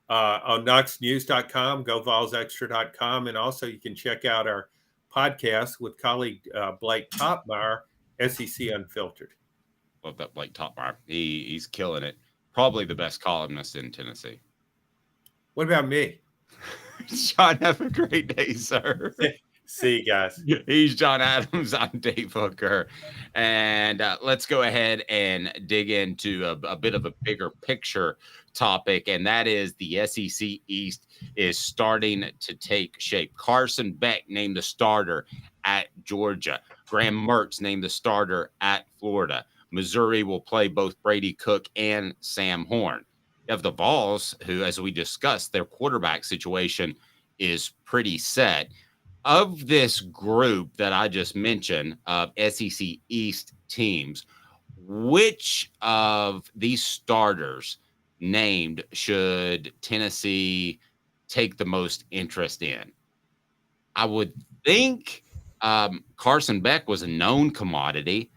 Speaker 5: On knoxnews.com, govolsextra.com, and also you can check out our podcast with colleague Blake Topmeyer, SEC Unfiltered.
Speaker 3: Love that Blake Topmeyer. He's killing it. Probably the best columnist in Tennessee.
Speaker 5: What about me?
Speaker 3: John, have a great day, sir.
Speaker 5: See you guys.
Speaker 3: He's John Adams. I'm Dave Hooker. And let's go ahead and dig into a bit of a bigger picture topic, and that is the SEC East is starting to take shape. Carson Beck named the starter at Georgia. Graham Mertz named the starter at Florida. Missouri will play both Brady Cook and Sam Horn. You have the Vols, who, as we discussed, their quarterback situation is pretty set. Of this group that I just mentioned of SEC East teams, which of these starters named should Tennessee take the most interest in? I would think Carson Beck was a known commodity.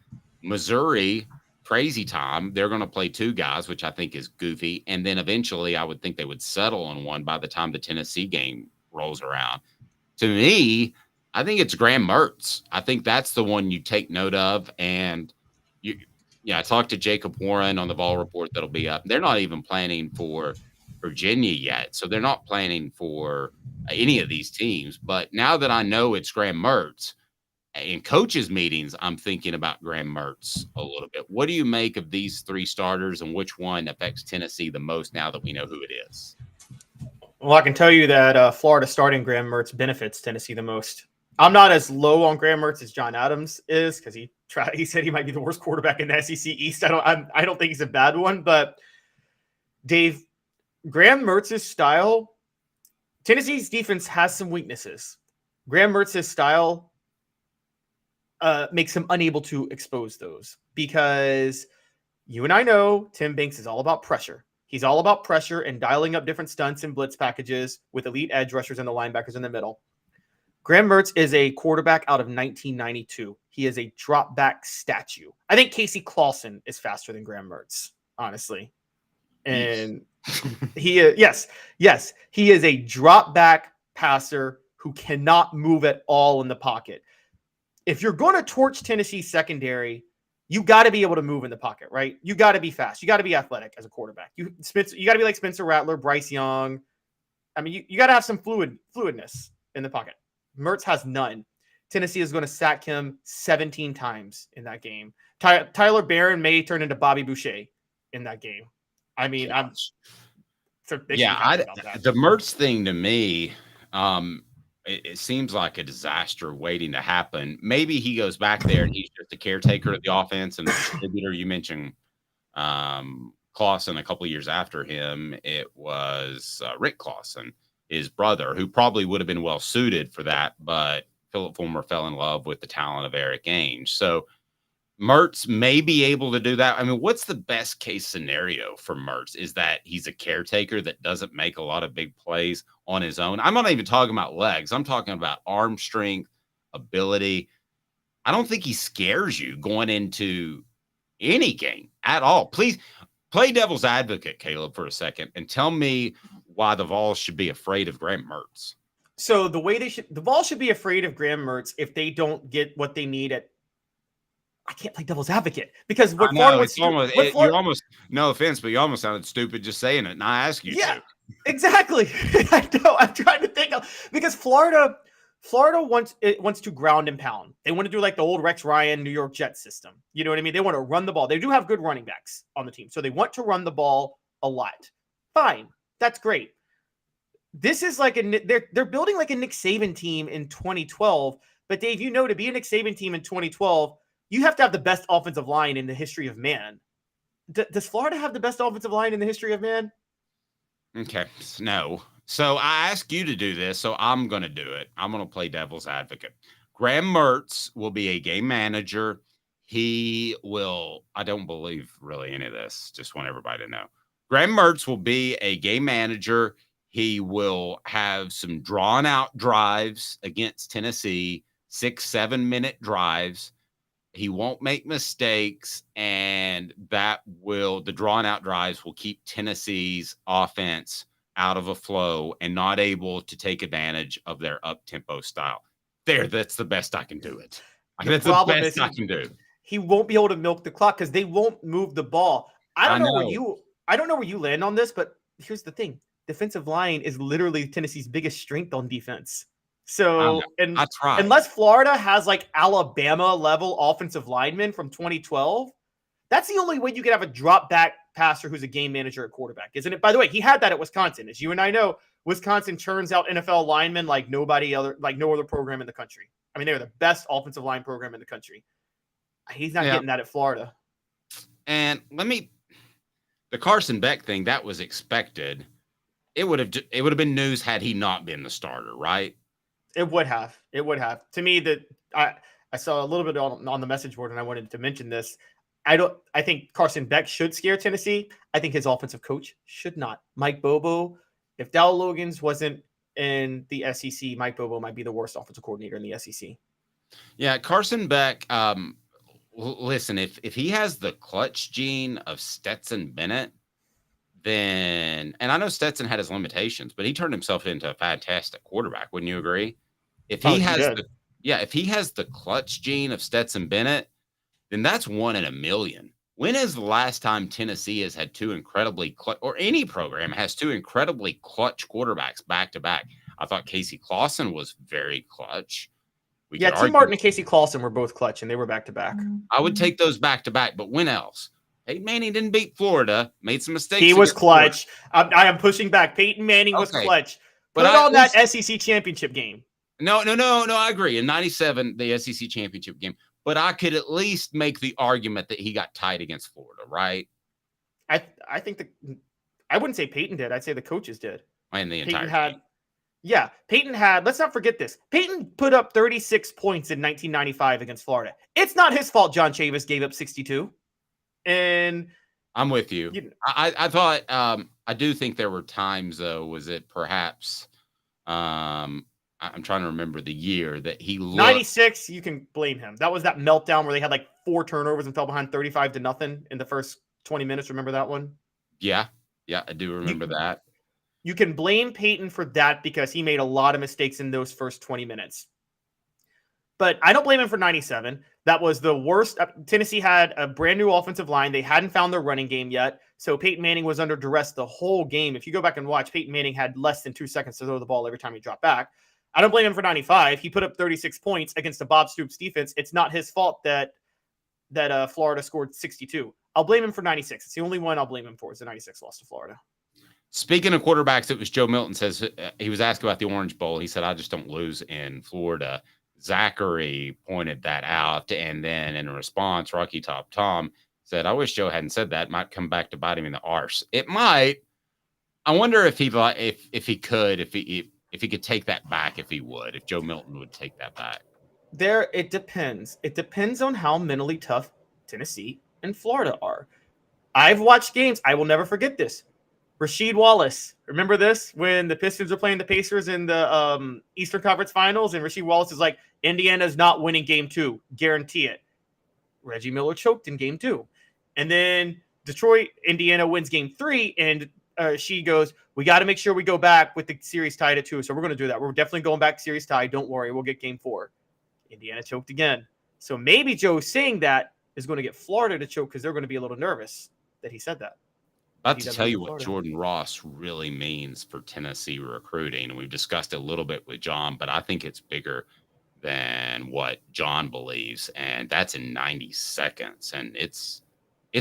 Speaker 3: Missouri, crazy time. They're going to play 2 guys, which I think is goofy. And then eventually I would think they would settle on one by the time the Tennessee game rolls around. To me, I think it's Graham Mertz. I think that's the one you take note of. And I talked to Jacob Warren on the Vol Report that'll be up. They're not even planning for Virginia yet. So they're not planning for any of these teams. But now that I know it's Graham Mertz, in coaches' meetings, I'm thinking about Graham Mertz a little bit. What do you make of these 3 starters, and which one affects Tennessee the most now that we know who it is?
Speaker 4: Well, I can tell you that Florida starting Graham Mertz benefits Tennessee the most. I'm not as low on Graham Mertz as John Adams is because he said he might be the worst quarterback in the SEC East. I don't think he's a bad one, but Dave, Graham Mertz's style, Tennessee's defense has some weaknesses. Graham Mertz's style makes him unable to expose those because you and I know Tim Banks is all about pressure. He's all about pressure and dialing up different stunts and blitz packages with elite edge rushers and the linebackers in the middle. Graham Mertz is a quarterback out of 1992. He is a drop back statue. I think Casey Clausen is faster than Graham Mertz, honestly. And he is, yes, he is a drop back passer who cannot move at all in the pocket. If you're going to torch Tennessee's secondary, you got to be able to move in the pocket, right? You got to be fast. You got to be athletic as a quarterback. You got to be like Spencer Rattler, Bryce Young. I mean, you got to have some fluidness in the pocket. Mertz has none. Tennessee is going to sack him 17 times in that game. Tyler Barron may turn into Bobby Boucher in that game. I mean,
Speaker 3: the Mertz thing to me, it seems like a disaster waiting to happen. Maybe he goes back there and he's just a caretaker of the offense and the distributor. You mentioned Clausen a couple of years after him. It was Rick Clausen, his brother, who probably would have been well suited for that, but Philip Fulmer fell in love with the talent of Eric Ainge. So Mertz may be able to do that. I mean, what's the best case scenario for Mertz? Is that he's a caretaker that doesn't make a lot of big plays on his own? I'm not even talking about legs. I'm talking about arm strength, ability. I don't think he scares you going into any game at all. Please play devil's advocate, Caleb, for a second, and tell me why the Vols should be afraid of Graham Mertz.
Speaker 4: So the Vols should be afraid of Graham Mertz if they don't get what they need at. I can't play devil's advocate because what Florida wants
Speaker 3: you almost, no offense, but you almost sounded stupid just saying it. And I ask you to.
Speaker 4: Exactly. I know. I'm trying to think because Florida wants to ground and pound. They want to do like the old Rex Ryan New York Jets system. You know what I mean? They want to run the ball. They do have good running backs on the team, so they want to run the ball a lot. Fine, that's great. This is like they're building like a Nick Saban team in 2012. But Dave, to be a Nick Saban team in 2012. You have to have the best offensive line in the history of man. Does Florida have the best offensive line in the history of man?
Speaker 3: Okay, no. So I asked you to do this, so I'm going to do it. I'm going to play devil's advocate. Graham Mertz will be a game manager. He will, I don't believe really any of this. Just want everybody to know. Graham Mertz will be a game manager. He will have some drawn out drives against Tennessee, 6-7 minute drives. He won't make mistakes, and the drawn-out drives will keep Tennessee's offense out of a flow and not able to take advantage of their up-tempo style. That's the best I can do it. That's the best I can do.
Speaker 4: He won't be able to milk the clock because they won't move the ball. I don't know where you land on this, but here's the thing. Defensive line is literally Tennessee's biggest strength on defense. So, unless Florida has like Alabama level offensive linemen from 2012, that's the only way you could have a drop back passer who's a game manager at quarterback, isn't it? By the way, he had that at Wisconsin. As you and I know, Wisconsin churns out NFL linemen like no other program in the country. I mean, they're the best offensive line program in the country. He's not getting that at Florida.
Speaker 3: And the Carson Beck thing, that was expected. It would have been news had he not been the starter, right?
Speaker 4: It would have. To me, that I saw a little bit on the message board, and I wanted to mention this. I think Carson Beck should scare Tennessee. I think his offensive coach should not. Mike Bobo. If Dow Logans wasn't in the SEC, Mike Bobo might be the worst offensive coordinator in the SEC.
Speaker 3: Yeah, Carson Beck. Listen, if he has the clutch gene of Stetson Bennett, then, and I know Stetson had his limitations, but he turned himself into a fantastic quarterback. Wouldn't you agree? If he has the clutch gene of Stetson Bennett, then that's 1 in a million. When is the last time Tennessee has had two incredibly or any program has two incredibly clutch quarterbacks back to back? I thought Casey Clausen was very clutch.
Speaker 4: Tim Martin and Casey Clausen were both clutch, and they were back to back.
Speaker 3: I would take those back to back, but when else? Peyton Manning didn't beat Florida, made some mistakes.
Speaker 4: He was clutch. I am pushing back. Peyton Manning was clutch. Put on that SEC championship game.
Speaker 3: No. I agree. In 97, the SEC championship game, but I could at least make the argument that he got tied against Florida, right?
Speaker 4: I think I wouldn't say Peyton did. I'd say the coaches did.
Speaker 3: And the
Speaker 4: Peyton
Speaker 3: entire
Speaker 4: had, yeah, Peyton had, let's not forget this. Peyton put up 36 points in 1995 against Florida. It's not his fault John Chavis gave up 62. And
Speaker 3: I'm with you. I thought, I do think there were times, though, was it perhaps, I'm trying to remember the year that he looked.
Speaker 4: 96, you can blame him. That was that meltdown where they had like 4 turnovers and fell behind 35-0 in the first 20 minutes. Remember that one?
Speaker 3: Yeah, I do remember that.
Speaker 4: You can blame Peyton for that because he made a lot of mistakes in those first 20 minutes. But I don't blame him for 97. That was the worst. Tennessee had a brand new offensive line. They hadn't found their running game yet. So Peyton Manning was under duress the whole game. If you go back and watch, Peyton Manning had less than 2 seconds to throw the ball every time he dropped back. I don't blame him for 95. He put up 36 points against the Bob Stoops defense. It's not his fault that Florida scored 62. I'll blame him for 96. It's the only one I'll blame him for is the 96 loss to Florida.
Speaker 3: Speaking of quarterbacks, it was Joe Milton says he was asked about the Orange Bowl. He said, I just don't lose in Florida. Zachary pointed that out. And then in response, Rocky Top Tom said, I wish Joe hadn't said that. Might come back to bite him in the arse. It might. I wonder if he could take that back, if Joe Milton would take that back.
Speaker 4: It depends. It depends on how mentally tough Tennessee and Florida are. I've watched games. I will never forget this. Rasheed Wallace. Remember this? When the Pistons were playing the Pacers in the Eastern Conference Finals, and Rasheed Wallace is like, Indiana's not winning game 2. Guarantee it. Reggie Miller choked in game 2. And then Indiana wins game 3, and she goes, we got to make sure we go back with the series tied at 2. So we're going to do that. We're definitely going back series tied. Don't worry. We'll get game 4. Indiana choked again. So maybe Joe saying that is going to get Florida to choke because they're going to be a little nervous that he said that.
Speaker 3: About to tell you what Jordan Ross really means for Tennessee recruiting. And we've discussed it a little bit with John, but I think it's bigger than what John believes. And that's in 90 seconds. And it's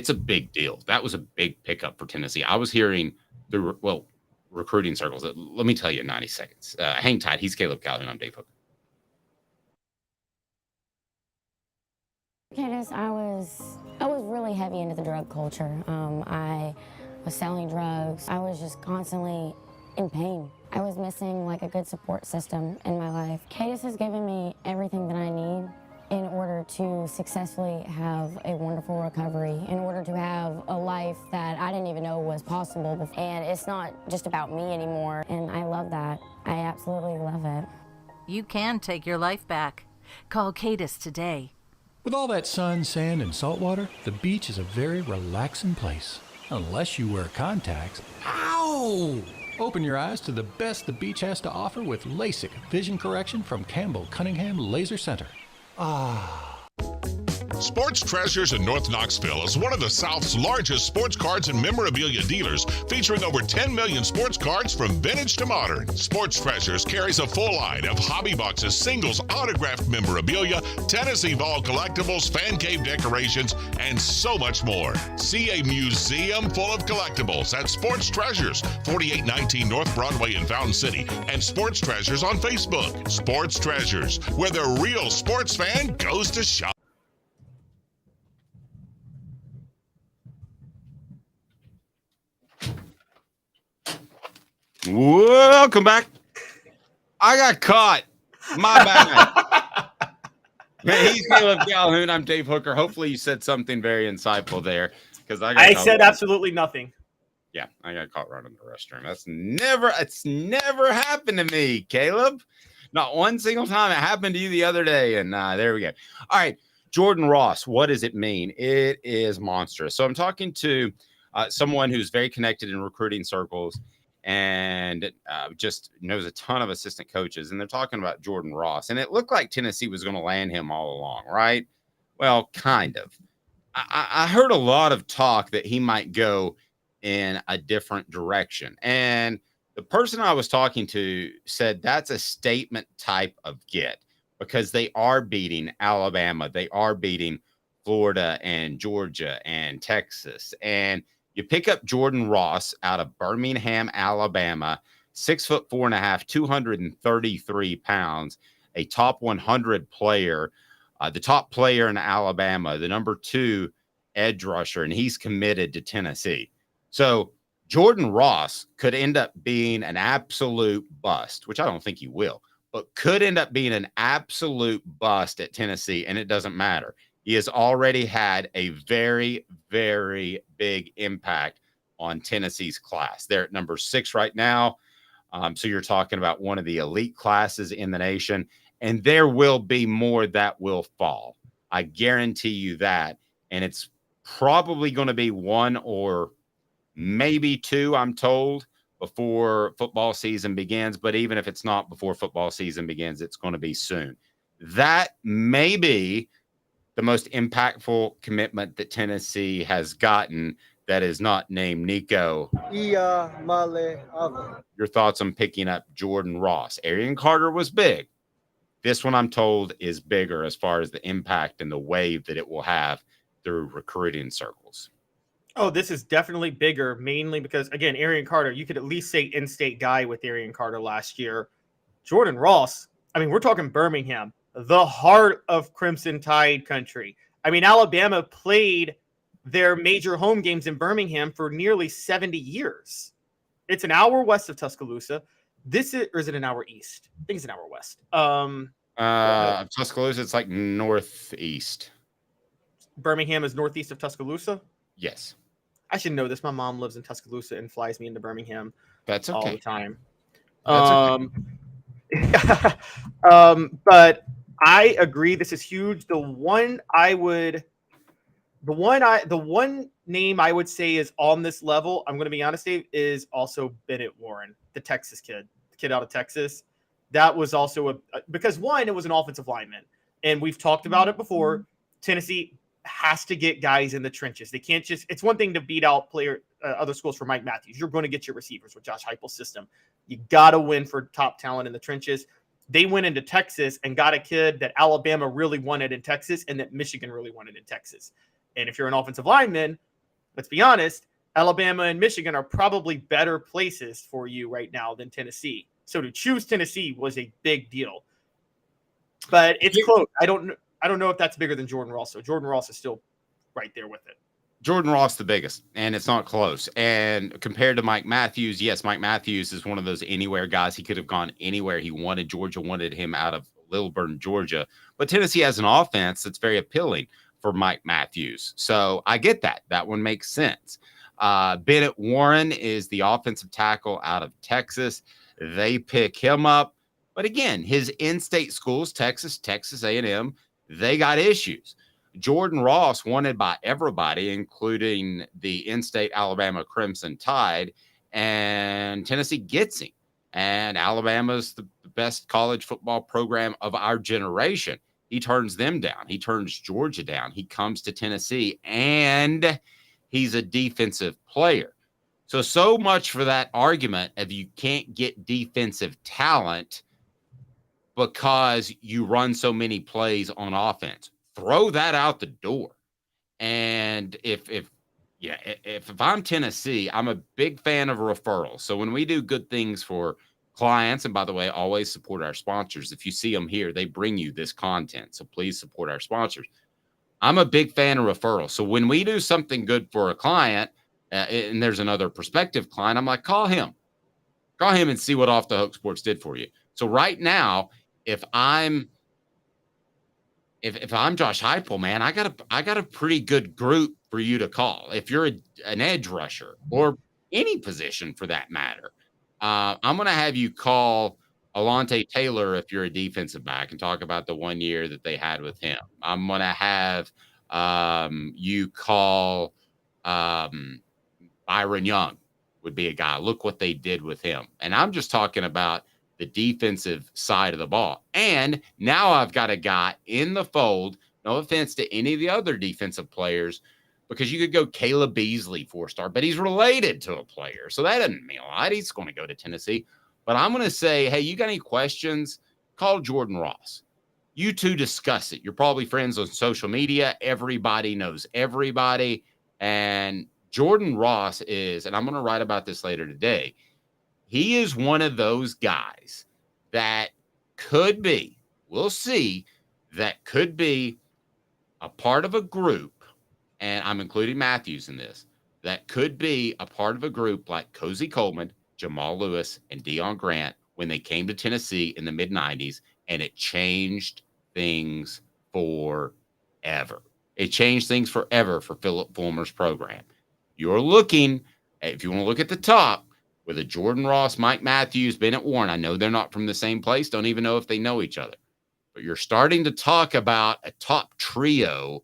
Speaker 3: a big deal. That was a big pickup for Tennessee. I was hearing recruiting circles. Let me tell you in 90 seconds. Hang tight. He's Caleb Calhoun. I'm Dave Hooker.
Speaker 13: Candace, I was really heavy into the drug culture. I was selling drugs. I was just constantly in pain. I was missing like a good support system in my life. Candace has given me everything that I need in order to successfully have a wonderful recovery, in order to have a life that I didn't even know was possible. And it's not just about me anymore, and I love that. I absolutely love it.
Speaker 14: You can take your life back. Call Cadis today.
Speaker 15: With all that sun, sand, and salt water, the beach is a very relaxing place. Unless you wear contacts. Ow! Open your eyes to the best the beach has to offer with LASIK vision correction from Campbell Cunningham Laser Center.
Speaker 16: Sports Treasures in North Knoxville is one of the South's largest sports cards and memorabilia dealers, featuring over 10 million sports cards from vintage to modern. Sports Treasures carries a full line of hobby boxes, singles, autographed memorabilia, Tennessee Vol collectibles, fan cave decorations, and so much more. See a museum full of collectibles at Sports Treasures, 4819 North Broadway in Fountain City, and Sports Treasures on Facebook. Sports Treasures, where the real sports fan goes to shop.
Speaker 3: Welcome back. I got caught. My bad. He's Caleb Calhoun. I'm Dave Hooker. Hopefully you said something very insightful there, because I
Speaker 4: said absolutely nothing.
Speaker 3: Yeah, I got caught running the restroom. It's never happened to me, Caleb. Not one single time. It happened to you the other day, and there we go. All right, Jordan Ross. What does it mean? It is monstrous. So I'm talking to someone who's very connected in recruiting circles and just knows a ton of assistant coaches, and they're talking about Jordan Ross. And it looked like Tennessee was going to land him all along, right? Well, kind of. I heard a lot of talk that he might go in a different direction. And the person I was talking to said that's a statement type of get, because they are beating Alabama. They are beating Florida and Georgia and Texas. And you pick up Jordan Ross out of Birmingham, Alabama, 6'4.5", 233 pounds, a top 100 player, the top player in Alabama, the number 2 edge rusher, and he's committed to Tennessee. So Jordan Ross could end up being an absolute bust, which I don't think he will, but could end up being an absolute bust at Tennessee, and it doesn't matter. He has already had a very, very big impact on Tennessee's class. They're at number 6 right now. So you're talking about one of the elite classes in the nation, and there will be more that will fall. I guarantee you that. And it's probably going to be 1 or maybe 2, I'm told, before football season begins. But even if it's not before football season begins, it's going to be soon. That may be the most impactful commitment that Tennessee has gotten that is not named Nico. Your thoughts on picking up Jordan Ross? Arian Carter was big. This one, I'm told, is bigger as far as the impact and the wave that it will have through recruiting circles.
Speaker 4: Oh, this is definitely bigger, mainly because, again, Arian Carter, you could at least say in-state guy with Arian Carter last year. Jordan Ross, I mean, we're talking Birmingham, the heart of Crimson Tide country. I mean, Alabama played their major home games in Birmingham for nearly 70 years. It's an hour west of Tuscaloosa. Or is it an hour east? I think it's an hour west.
Speaker 3: Tuscaloosa, it's like northeast.
Speaker 4: Birmingham is northeast of Tuscaloosa?
Speaker 3: Yes.
Speaker 4: I should know this. My mom lives in Tuscaloosa and flies me into Birmingham
Speaker 3: That's okay.
Speaker 4: all the time.
Speaker 3: That's
Speaker 4: okay. But I agree. This is huge. The one name I would say is on this level, I'm going to be honest, Dave, is also Bennett Warren, the Texas kid, the kid out of Texas. That was also because one, it was an offensive lineman, and we've talked about it before. Tennessee has to get guys in the trenches. They can't just, it's one thing to beat out other schools for Mike Matthews. You're going to get your receivers with Josh Heupel's system. You got to win for top talent in the trenches. They went into Texas and got a kid that Alabama really wanted in Texas and that Michigan really wanted in Texas. And if you're an offensive lineman, let's be honest, Alabama and Michigan are probably better places for you right now than Tennessee. So to choose Tennessee was a big deal. But it's close. I don't know if that's bigger than Jordan Ross. So Jordan Ross is still right there with it.
Speaker 3: Jordan Ross, the biggest, and it's not close. And compared to Mike Matthews, yes, Mike Matthews is one of those anywhere guys. He could have gone anywhere he wanted. Georgia wanted him out of Lilburn, Georgia. But Tennessee has an offense that's very appealing for Mike Matthews. So I get that. That one makes sense. Bennett Warren is the offensive tackle out of Texas. They pick him up. But again, his in-state schools, Texas A&M, they got issues. Jordan Ross wanted by everybody, including the in-state Alabama Crimson Tide, and Tennessee gets him. And Alabama's the best college football program of our generation. He turns them down. He turns Georgia down. He comes to Tennessee, and he's a defensive player. So much for that argument of you can't get defensive talent because you run so many plays on offense. Throw that out the door. And if I'm Tennessee, I'm a big fan of referrals. So when we do good things for clients, and by the way, always support our sponsors. If you see them here, they bring you this content. So please support our sponsors. I'm a big fan of referrals. So when we do something good for a client, and there's another prospective client, I'm like, call him and see what Off the Hook Sports did for you. So right now, if I'm Josh Heupel, man, I got a pretty good group for you to call. If you're an edge rusher or any position for that matter, I'm going to have you call Alontae Taylor if you're a defensive back and talk about the 1 year that they had with him. I'm going to have you call Byron Young would be a guy. Look what they did with him. And I'm just talking about the defensive side of the ball. And now I've got a guy in the fold, no offense to any of the other defensive players, because you could go Caleb Beasley, 4-star, but he's related to a player. So that doesn't mean a lot. He's going to go to Tennessee. But I'm going to say, hey, you got any questions? Call Jordan Ross. You two discuss it. You're probably friends on social media. Everybody knows everybody. And Jordan Ross is, and I'm going to write about this later today, he is one of those guys that could be, we'll see, that could be a part of a group, and I'm including Matthews in this, that could be a part of a group like Cozy Coleman, Jamal Lewis, and Deion Grant when they came to Tennessee in the mid-90s, and it changed things forever. It changed things forever for Philip Fulmer's program. You're looking, if you want to look at the top, with a Jordan Ross, Mike Matthews, Bennett Warren. I know they're not from the same place. Don't even know if they know each other. But you're starting to talk about a top trio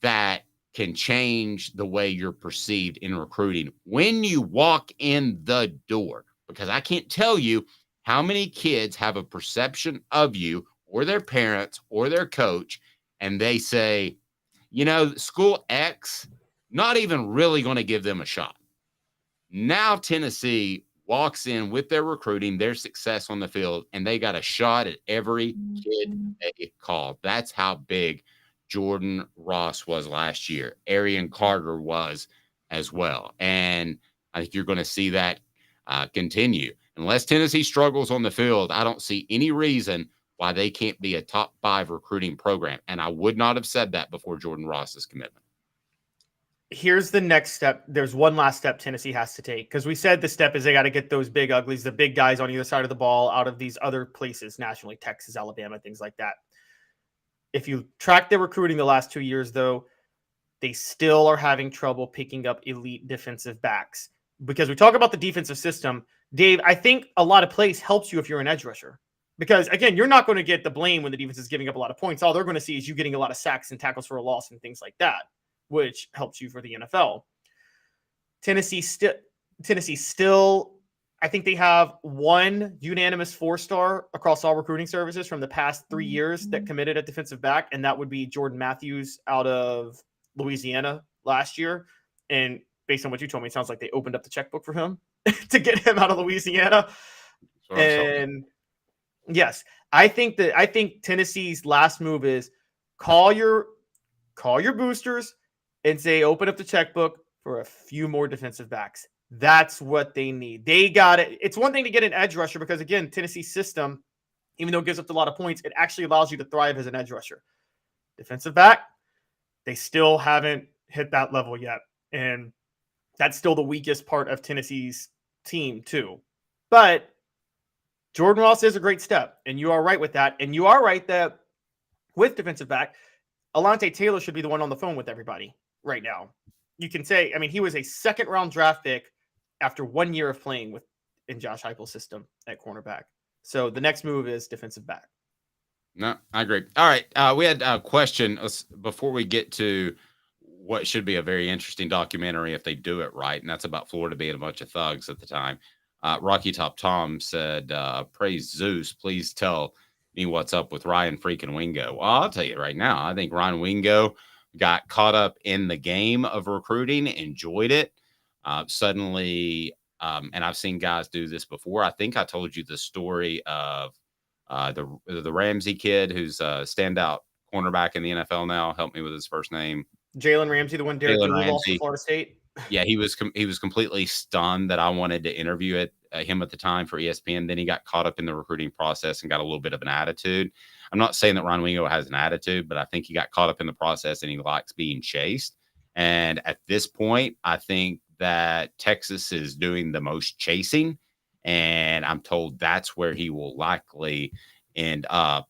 Speaker 3: that can change the way you're perceived in recruiting when you walk in the door. Because I can't tell you how many kids have a perception of you or their parents or their coach, and they say, school X, not even really going to give them a shot. Now Tennessee walks in with their recruiting, their success on the field, and they got a shot at every kid they call. That's how big Jordan Ross was last year. Arian Carter was as well. And I think you're going to see that continue. Unless Tennessee struggles on the field, I don't see any reason why they can't be a top 5 recruiting program. And I would not have said that before Jordan Ross's commitment.
Speaker 4: Here's the next step. There's one last step Tennessee has to take, because we said the step is they got to get those big uglies, the big guys on either side of the ball out of these other places nationally, Texas, Alabama, things like that. If you track their recruiting the last 2 years, though, they still are having trouble picking up elite defensive backs. Because we talk about the defensive system, Dave, I think a lot of plays helps you if you're an edge rusher. Because, again, you're not going to get the blame when the defense is giving up a lot of points. All they're going to see is you getting a lot of sacks and tackles for a loss and things like that, which helps you for the NFL. Tennessee still, I think they have one unanimous 4-star across all recruiting services from the past 3 years that committed at defensive back, and that would be Jordan Matthews out of Louisiana last year. And based on what you told me, it sounds like they opened up the checkbook for him to get him out of Louisiana. And yes, I think Tennessee's last move is call your boosters and say, open up the checkbook for a few more defensive backs. That's what they need. They got it. It's one thing to get an edge rusher because, again, Tennessee's system, even though it gives up a lot of points, it actually allows you to thrive as an edge rusher. Defensive back, they still haven't hit that level yet. And that's still the weakest part of Tennessee's team, too. But Jordan Ross is a great step, and you are right with that. And you are right that with defensive back, Alontae Taylor should be the one on the phone with everybody right now. You can say, he was a second-round draft pick after 1 year of playing in Josh Heupel's system at cornerback. So the next move is defensive back.
Speaker 3: No, I agree. All right. We had a question before we get to what should be a very interesting documentary if they do it right, and that's about Florida being a bunch of thugs at the time. Rocky Top Tom said, praise Zeus, please tell me what's up with Ryan freaking Wingo. Well, I'll tell you right now, I think Ryan Wingo got caught up in the game of recruiting, enjoyed it. Suddenly, and I've seen guys do this before. I think I told you the story of the Ramsey kid who's a standout cornerback in the NFL now. Help me with his first name.
Speaker 4: Jalen Ramsey, the one Derek lost to Florida State.
Speaker 3: Yeah, he was completely stunned that I wanted to interview him at the time for ESPN. Then he got caught up in the recruiting process and got a little bit of an attitude. I'm not saying that Ron Wingo has an attitude, but I think he got caught up in the process and he likes being chased. And at this point, I think that Texas is doing the most chasing, and I'm told that's where he will likely end up.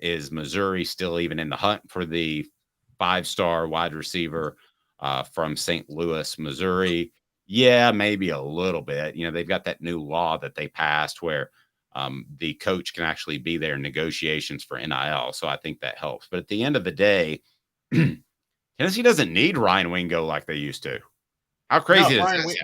Speaker 3: Is Missouri still even in the hunt for the 5-star wide receiver from St. Louis, Missouri? Yeah, maybe a little bit. They've got that new law that they passed where the coach can actually be there in negotiations for NIL. So I think that helps. But at the end of the day, Tennessee doesn't need Ryan Wingo like they used to. How crazy is this?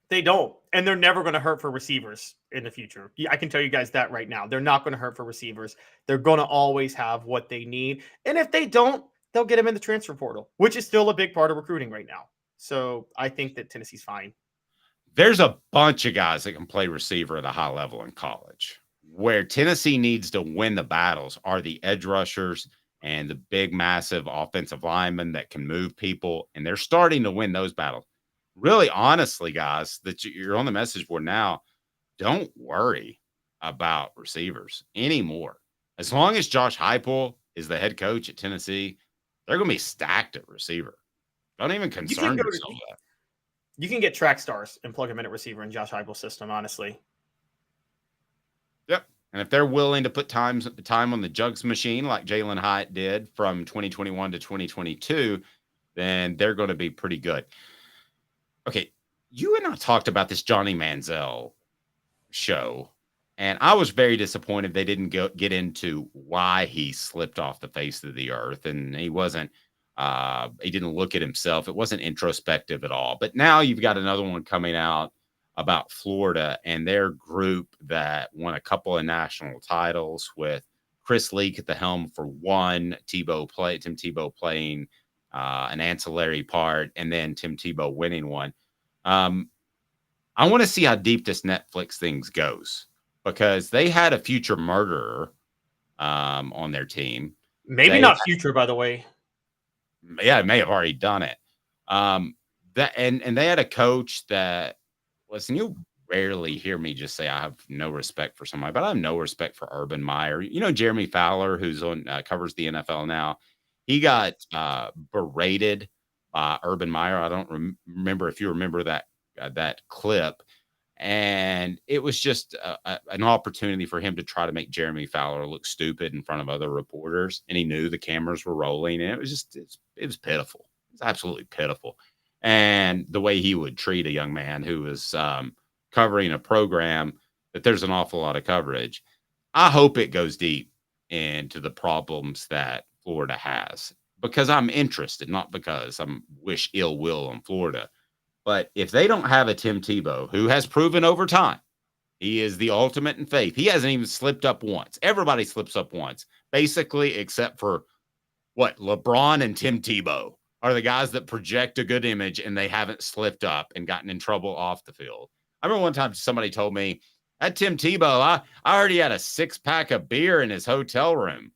Speaker 4: They don't. And they're never going to hurt for receivers in the future. I can tell you guys that right now. They're not going to hurt for receivers. They're going to always have what they need. And if they don't, they'll get them in the transfer portal, which is still a big part of recruiting right now. So I think that Tennessee's fine.
Speaker 3: There's a bunch of guys that can play receiver at a high level in college. Where Tennessee needs to win the battles are the edge rushers and the big, massive offensive linemen that can move people. And they're starting to win those battles. Really, honestly, guys, that you're on the message board now, don't worry about receivers anymore. As long as Josh Heupel is the head coach at Tennessee, they're going to be stacked at receiver. Don't even concern yourself with that.
Speaker 4: You can get track stars and plug them in at receiver in Josh Heupel's system, honestly.
Speaker 3: Yep. And if they're willing to put time on the jugs machine like Jalen Hyatt did from 2021 to 2022, then they're going to be pretty good. Okay, you and I talked about this Johnny Manziel show, and I was very disappointed they didn't get into why he slipped off the face of the earth, and he didn't look at himself. It wasn't introspective at all. But now you've got another one coming out about Florida and their group that won a couple of national titles with Chris Leak at the helm for one, Tim Tebow playing an ancillary part, and then Tim Tebow winning one. I want to see how deep this Netflix thing goes, because they had a future murderer on their team.
Speaker 4: Maybe not future, by the way.
Speaker 3: Yeah, it may have already done it. And they had a coach that, listen, you rarely hear me just say I have no respect for somebody, but I have no respect for Urban Meyer. You know, Jeremy Fowler, who's on covers the NFL now, he got berated by Urban Meyer. I don't remember if you remember that clip. And it was just an opportunity for him to try to make Jeremy Fowler look stupid in front of other reporters. And he knew the cameras were rolling, and it was pitiful. It's absolutely pitiful. And the way he would treat a young man who was covering a program that there's an awful lot of coverage. I hope it goes deep into the problems that Florida has, because I'm interested, not because I wish ill will on Florida. But if they don't have a Tim Tebow, who has proven over time, he is the ultimate in faith. He hasn't even slipped up once. Everybody slips up once, basically, except for LeBron and Tim Tebow are the guys that project a good image, and they haven't slipped up and gotten in trouble off the field. I remember one time somebody told me, that Tim Tebow, I already had a 6-pack of beer in his hotel room.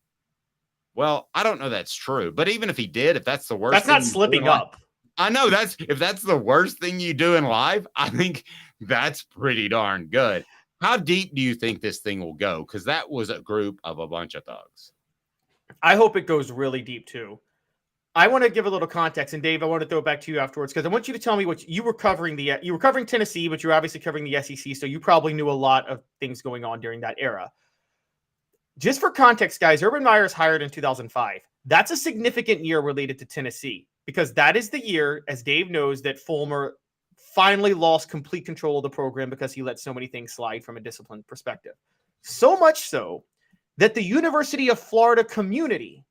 Speaker 3: Well, I don't know that's true. But even if he did, if that's the worst,
Speaker 4: that's not slipping up.
Speaker 3: I know if that's the worst thing you do in life, I think that's pretty darn good. How deep do you think this thing will go? Because that was a group of a bunch of thugs.
Speaker 4: I hope it goes really deep too. I want to give a little context, and Dave, I want to throw it back to you afterwards, because I want you to tell me what you were covering. You were covering Tennessee, but you're obviously covering the SEC, so you probably knew a lot of things going on during that era. Just for context, guys, Urban Meyer is hired in 2005. That's a significant year related to Tennessee, because that is the year, as Dave knows, that Fulmer finally lost complete control of the program because he let so many things slide from a discipline perspective. So much so that the University of Florida community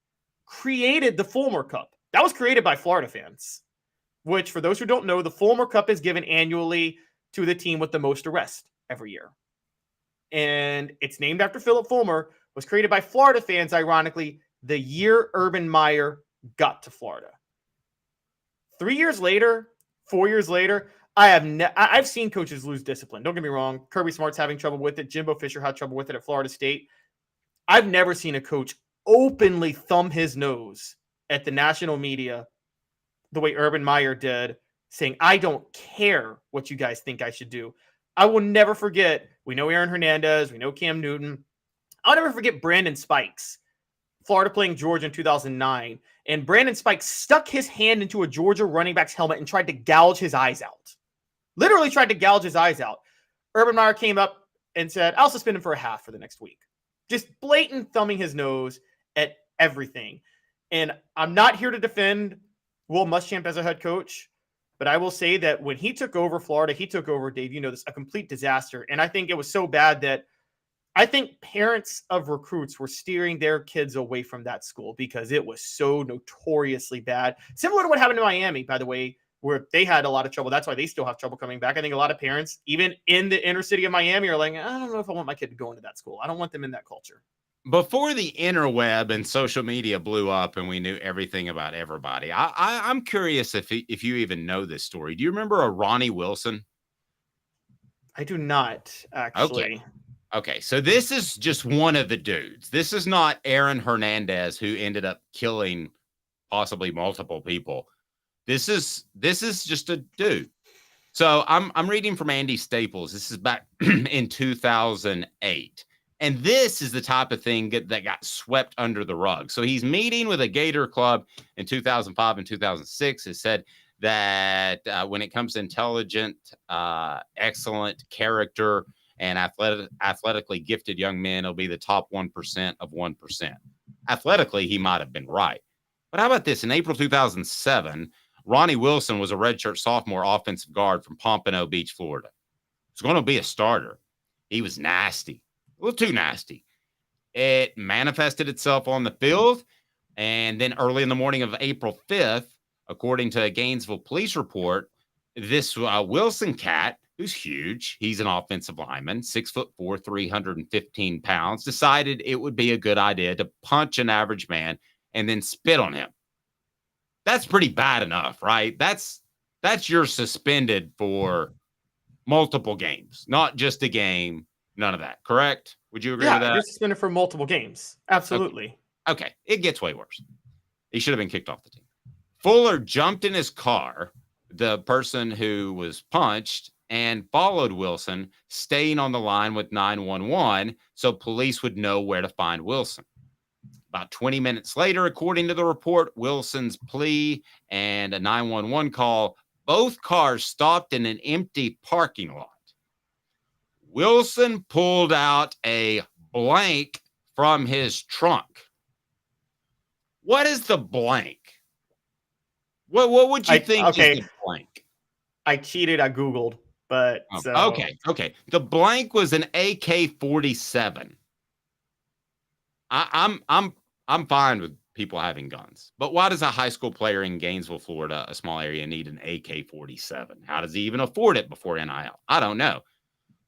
Speaker 4: created the Fulmer Cup. That was created by Florida fans, which, for those who don't know, the Fulmer Cup is given annually to the team with the most arrests every year. And it's named after Philip Fulmer, was created by Florida fans, ironically, the year Urban Meyer got to Florida. 3 years later, 4 years later, I've seen coaches lose discipline. Don't get me wrong. Kirby Smart's having trouble with it. Jimbo Fisher had trouble with it at Florida State. I've never seen a coach openly thumb his nose at the national media the way Urban Meyer did, saying, I don't care what you guys think I should do. I will never forget, we know Aaron Hernandez, we know Cam Newton. I'll never forget Brandon Spikes, Florida playing Georgia in 2009. And Brandon Spikes stuck his hand into a Georgia running back's helmet and tried to gouge his eyes out. Literally tried to gouge his eyes out. Urban Meyer came up and said, I'll suspend him for a half for the next week. Just blatant thumbing his nose at everything. And I'm not here to defend Will Muschamp as a head coach, but I will say that when he took over Florida, he took over, Dave, you know this, a complete disaster. And I think it was so bad that I think parents of recruits were steering their kids away from that school because it was so notoriously bad. Similar to what happened in Miami, by the way, where they had a lot of trouble. That's why they still have trouble coming back. I think a lot of parents, even in the inner city of Miami, are like, I don't know if I want my kid to go into that school. I don't want them in that culture.
Speaker 3: Before the interweb and social media blew up and we knew everything about everybody, I'm curious if you even know this story. Do you remember a Ronnie Wilson?
Speaker 4: I do not, actually.
Speaker 3: Okay, so this is just one of the dudes. This is not Aaron Hernandez, who ended up killing possibly multiple people. This is just a dude. So I'm reading from Andy Staples. This is back in 2008. And this is the type of thing that got swept under the rug. So he's meeting with a Gator club in 2005 and 2006. It said that when it comes to intelligent, excellent character, and athletically gifted young men, it'll be the top 1% of 1%. Athletically, he might have been right. But how about this? In April 2007, Ronnie Wilson was a redshirt sophomore offensive guard from Pompano Beach, Florida. He was going to be a starter. He was nasty, a little too nasty. It manifested itself on the field. And then early in the morning of April 5th, according to a Gainesville police report, this Wilson cat, who's huge, he's an offensive lineman, 6'4", 315 pounds, decided it would be a good idea to punch an average man and then spit on him. That's pretty bad enough, right? That's you're suspended for multiple games, not just a game, none of that, correct? Would you agree with that?
Speaker 4: You're suspended for multiple games. Absolutely.
Speaker 3: Okay, it gets way worse. He should have been kicked off the team. Fuller jumped in his car, the person who was punched, and followed Wilson, staying on the line with 911 so police would know where to find Wilson. About 20 minutes later, according to the report, Wilson's plea and a 911 call, both cars stopped in an empty parking lot. Wilson pulled out a blank from his trunk. What is the blank? What would you think is the blank?
Speaker 4: I cheated. I Googled, but
Speaker 3: okay. The blank was an AK-47. I'm fine with people having guns, but why does a high school player in Gainesville, Florida, a small area, need an AK-47? How does he even afford it before NIL? I don't know.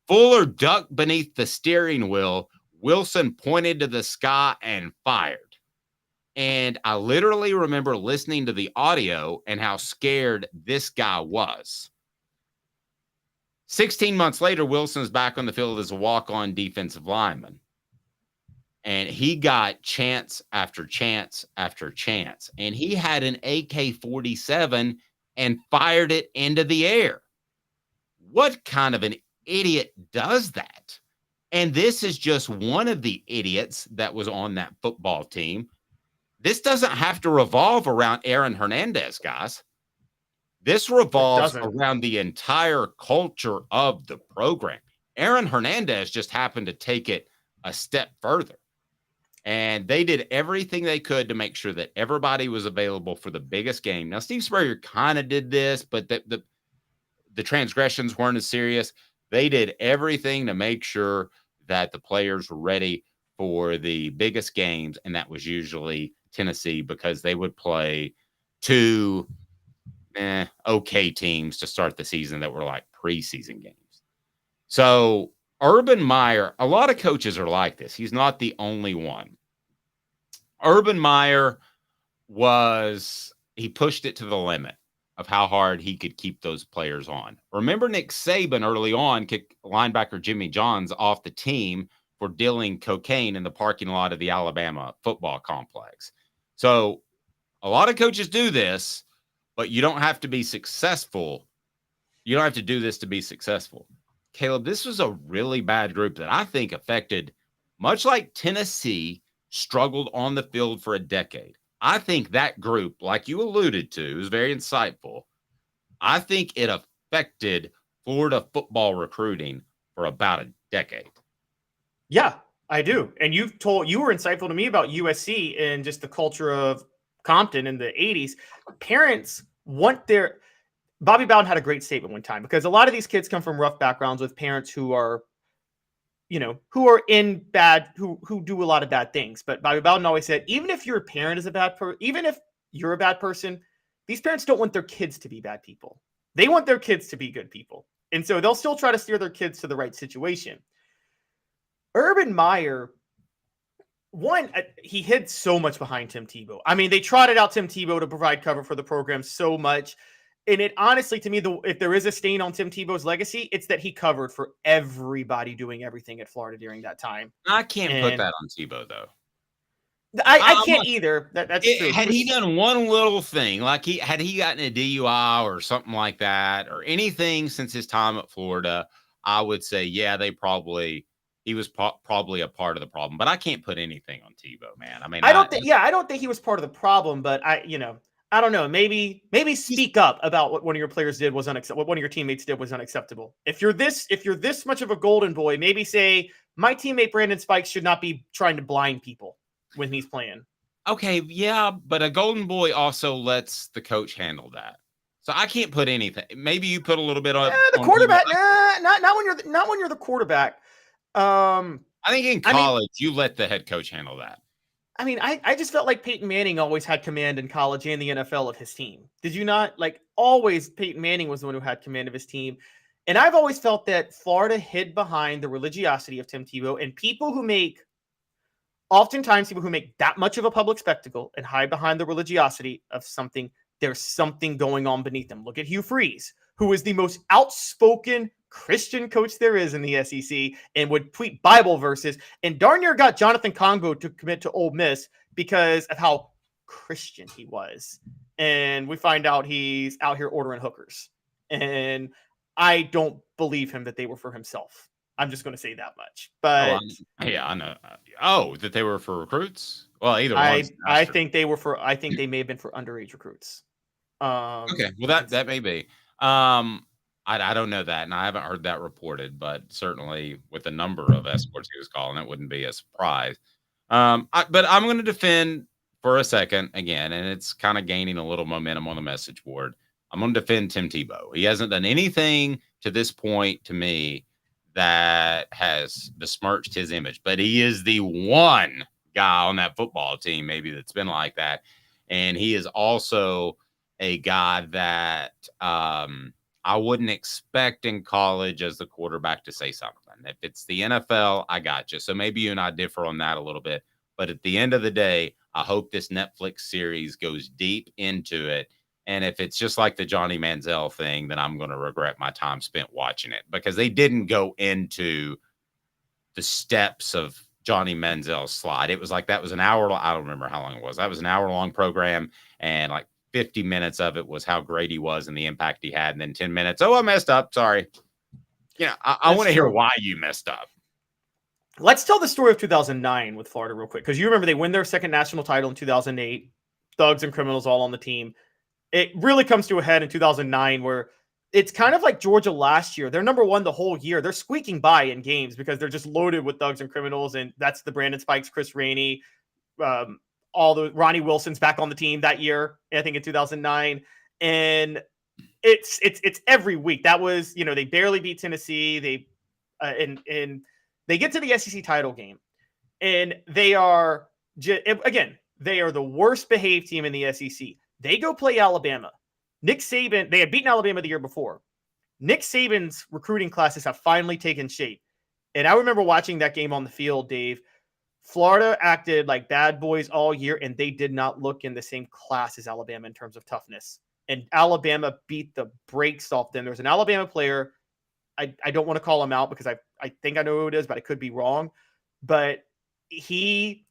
Speaker 3: Fuller ducked beneath the steering wheel. Wilson pointed to the sky and fired. And I literally remember listening to the audio and how scared this guy was. 16 months later, Wilson's back on the field as a walk-on defensive lineman. And he got chance after chance after chance. And he had an AK-47 and fired it into the air. What kind of an idiot does that? And this is just one of the idiots that was on that football team. This doesn't have to revolve around Aaron Hernandez, guys. This revolves around the entire culture of the program. Aaron Hernandez just happened to take it a step further. And they did everything they could to make sure that everybody was available for the biggest game. Now, Steve Spurrier kind of did this, but the transgressions weren't as serious. They did everything to make sure that the players were ready for the biggest games, and that was usually Tennessee, because they would play two okay teams to start the season that were like preseason games. So Urban Meyer, a lot of coaches are like this. He's not the only one. Urban Meyer he pushed it to the limit of how hard he could keep those players on. Remember Nick Saban early on kicked linebacker Jimmy Johns off the team for dealing cocaine in the parking lot of the Alabama football complex. So a lot of coaches do this, but you don't have to be successful. You don't have to do this to be successful. Caleb, this was a really bad group that I think affected, much like Tennessee struggled on the field for a decade. I think that group, like you alluded to, is very insightful. I think it affected Florida football recruiting for about a decade.
Speaker 4: Yeah, I do. And you were insightful to me about USC and just the culture of Compton in the 80s. Parents want Bobby Bowden had a great statement one time, because a lot of these kids come from rough backgrounds with parents who are, who do a lot of bad things. But Bobby Bowden always said, even if your parent is even if you're a bad person, these parents don't want their kids to be bad people. They want their kids to be good people. And so they'll still try to steer their kids to the right situation. Urban Meyer, he hid so much behind Tim Tebow. I mean, they trotted out Tim Tebow to provide cover for the program so much. And it honestly, to me, if there is a stain on Tim Tebow's legacy, it's that he covered for everybody doing everything at Florida during that time.
Speaker 3: I can't put that on Tebow, though.
Speaker 4: I can't either. That's true.
Speaker 3: Had he done one little thing, like had he gotten a DUI or something like that, or anything since his time at Florida, I would say, yeah, he was probably a part of the problem. But I can't put anything on Tebow, man. I mean,
Speaker 4: I don't think he was part of the problem, but I don't know. Maybe speak up about what one of your players did was unacceptable. What one of your teammates did was unacceptable. If you're this much of a golden boy, maybe say my teammate Brandon Spikes should not be trying to blind people when he's playing.
Speaker 3: Okay, yeah, but a golden boy also lets the coach handle that. So I can't put anything. Maybe you put a little bit on
Speaker 4: the quarterback. Not when you're the quarterback.
Speaker 3: I think in college you let the head coach handle that.
Speaker 4: I mean, I just felt like Peyton Manning always had command in college and the NFL of his team. Did you not? Like, always Peyton Manning was the one who had command of his team. And I've always felt that Florida hid behind the religiosity of Tim Tebow, and oftentimes people who make that much of a public spectacle and hide behind the religiosity of something, there's something going on beneath them. Look at Hugh Freeze, who is the most outspoken Christian coach there is in the SEC and would tweet Bible verses, and darn near got Jonathan Congo to commit to Ole Miss because of how Christian he was. And we find out he's out here ordering hookers. And I don't believe him that they were for himself. I'm just going to say that much. But
Speaker 3: I know. Oh, that they were for recruits? Well, either
Speaker 4: one. I think they may have been for underage recruits.
Speaker 3: Okay, well that may be. I don't know that, and I haven't heard that reported, but certainly with the number of escorts he was calling, it wouldn't be a surprise. But I'm going to defend for a second again, and it's kind of gaining a little momentum on the message board. I'm going to defend Tim Tebow. He hasn't done anything to this point to me that has besmirched his image, but he is the one guy on that football team maybe that's been like that. And he is also a guy that I wouldn't expect in college as the quarterback to say something. If it's the NFL, I got you. So maybe you and I differ on that a little bit. But at the end of the day, I hope this Netflix series goes deep into it. And if it's just like the Johnny Manziel thing, then I'm going to regret my time spent watching it, because they didn't go into the steps of Johnny Manziel's slide. It was like that was an hour. I don't remember how long it was. That was an hour-long program, and like 50 minutes of it was how great he was and the impact he had. And then 10 minutes, oh, I messed up. Sorry. Yeah, I want to hear why you messed up.
Speaker 4: Let's tell the story of 2009 with Florida real quick, because you remember they win their second national title in 2008. Thugs and criminals all on the team. It really comes to a head in 2009 where it's kind of like Georgia last year. They're number one the whole year. They're squeaking by in games because they're just loaded with thugs and criminals, and that's the Brandon Spikes, Chris Rainey, all the Ronnie Wilson's back on the team that year, I think in 2009. And it's every week. That was, they barely beat Tennessee. They get to the SEC title game, and they are they are the worst behaved team in the SEC. They go play Alabama. Nick Saban, they had beaten Alabama the year before. Nick Saban's recruiting classes have finally taken shape. And I remember watching that game on the field, Dave. Florida acted like bad boys all year, and they did not look in the same class as Alabama in terms of toughness. And Alabama beat the brakes off them. There's an Alabama player. I don't want to call him out because I think I know who it is, but I could be wrong. But he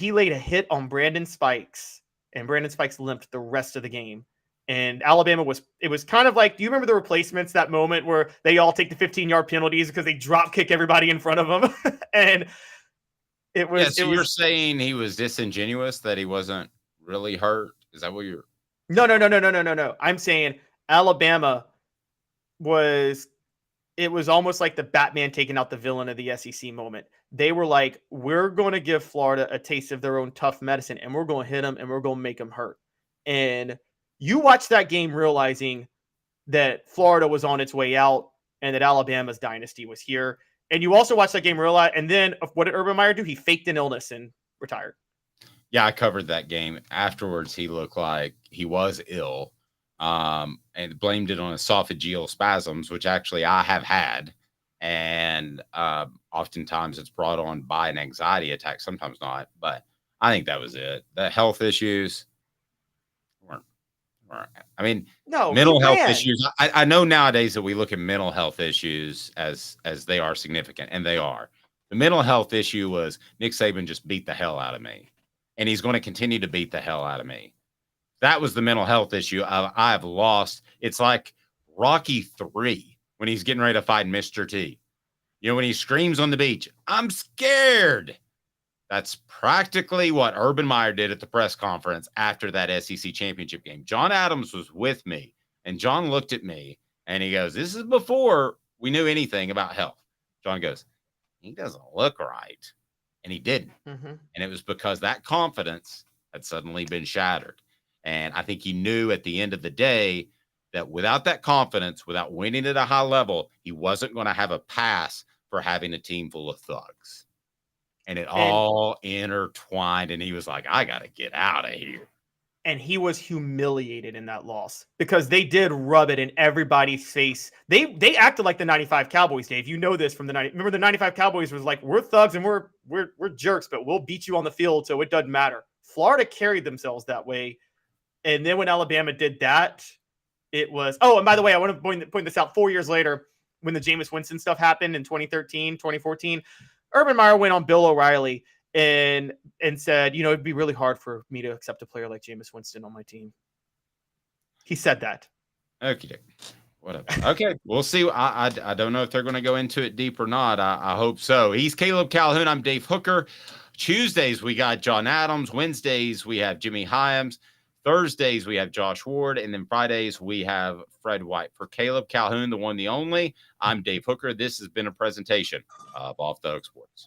Speaker 4: laid a hit on Brandon Spikes, and Brandon Spikes limped the rest of the game. And Alabama it was kind of like, do you remember the replacements, that moment where they all take the 15-yard penalties because they drop kick everybody in front of them? And it was.
Speaker 3: You're saying he was disingenuous, that he wasn't really hurt? Is that what you're?
Speaker 4: No. I'm saying Alabama it was almost like the Batman taking out the villain of the SEC moment. They were like, we're going to give Florida a taste of their own tough medicine, and we're going to hit them, and we're going to make them hurt. And you watch that game realizing that Florida was on its way out and that Alabama's dynasty was here. And you also watch that game realize, and then what did Urban Meyer do? He faked an illness and retired.
Speaker 3: Yeah, I covered that game. Afterwards, he looked like he was ill, and blamed it on esophageal spasms, which actually I have had. And oftentimes it's brought on by an anxiety attack, sometimes not. But I think that was it. The health issues weren't. I mean,
Speaker 4: no
Speaker 3: mental health issues. I know nowadays that we look at mental health issues as they are significant, and they are. The mental health issue was Nick Saban just beat the hell out of me, and he's going to continue to beat the hell out of me. That was the mental health issue. I've lost. It's like Rocky 3 when he's getting ready to fight Mr. T. You know, when he screams on the beach, I'm scared. That's practically what Urban Meyer did at the press conference after that SEC championship game. John Adams was with me, and John looked at me, and he goes, this is before we knew anything about health. John goes, he doesn't look right. And he didn't.
Speaker 4: Mm-hmm.
Speaker 3: And it was because that confidence had suddenly been shattered. And I think he knew at the end of the day that without that confidence, without winning at a high level, he wasn't going to have a pass for having a team full of thugs. And it all intertwined. And he was like, I got to get out of here.
Speaker 4: And he was humiliated in that loss because they did rub it in everybody's face. They acted like the 95 Cowboys, Dave. You know this from the 90. Remember the 95 Cowboys was like, we're thugs and we're jerks, but we'll beat you on the field, so it doesn't matter. Florida carried themselves that way. And then when Alabama did that, it was, oh, and by the way, I want to point this out 4 years later when the Jameis Winston stuff happened in 2013, 2014, Urban Meyer went on Bill O'Reilly and said, you know, it'd be really hard for me to accept a player like Jameis Winston on my team. He said that.
Speaker 3: Okay. Whatever. Okay. We'll see. I don't know if they're going to go into it deep or not. I hope so. He's Caleb Calhoun. I'm Dave Hooker. Tuesdays, we got John Adams. Wednesdays, we have Jimmy Hyams. Thursdays, we have Josh Ward. And then Fridays, we have Fred White. For Caleb Calhoun, the one, the only, I'm Dave Hooker. This has been a presentation of Off the Hook Sports.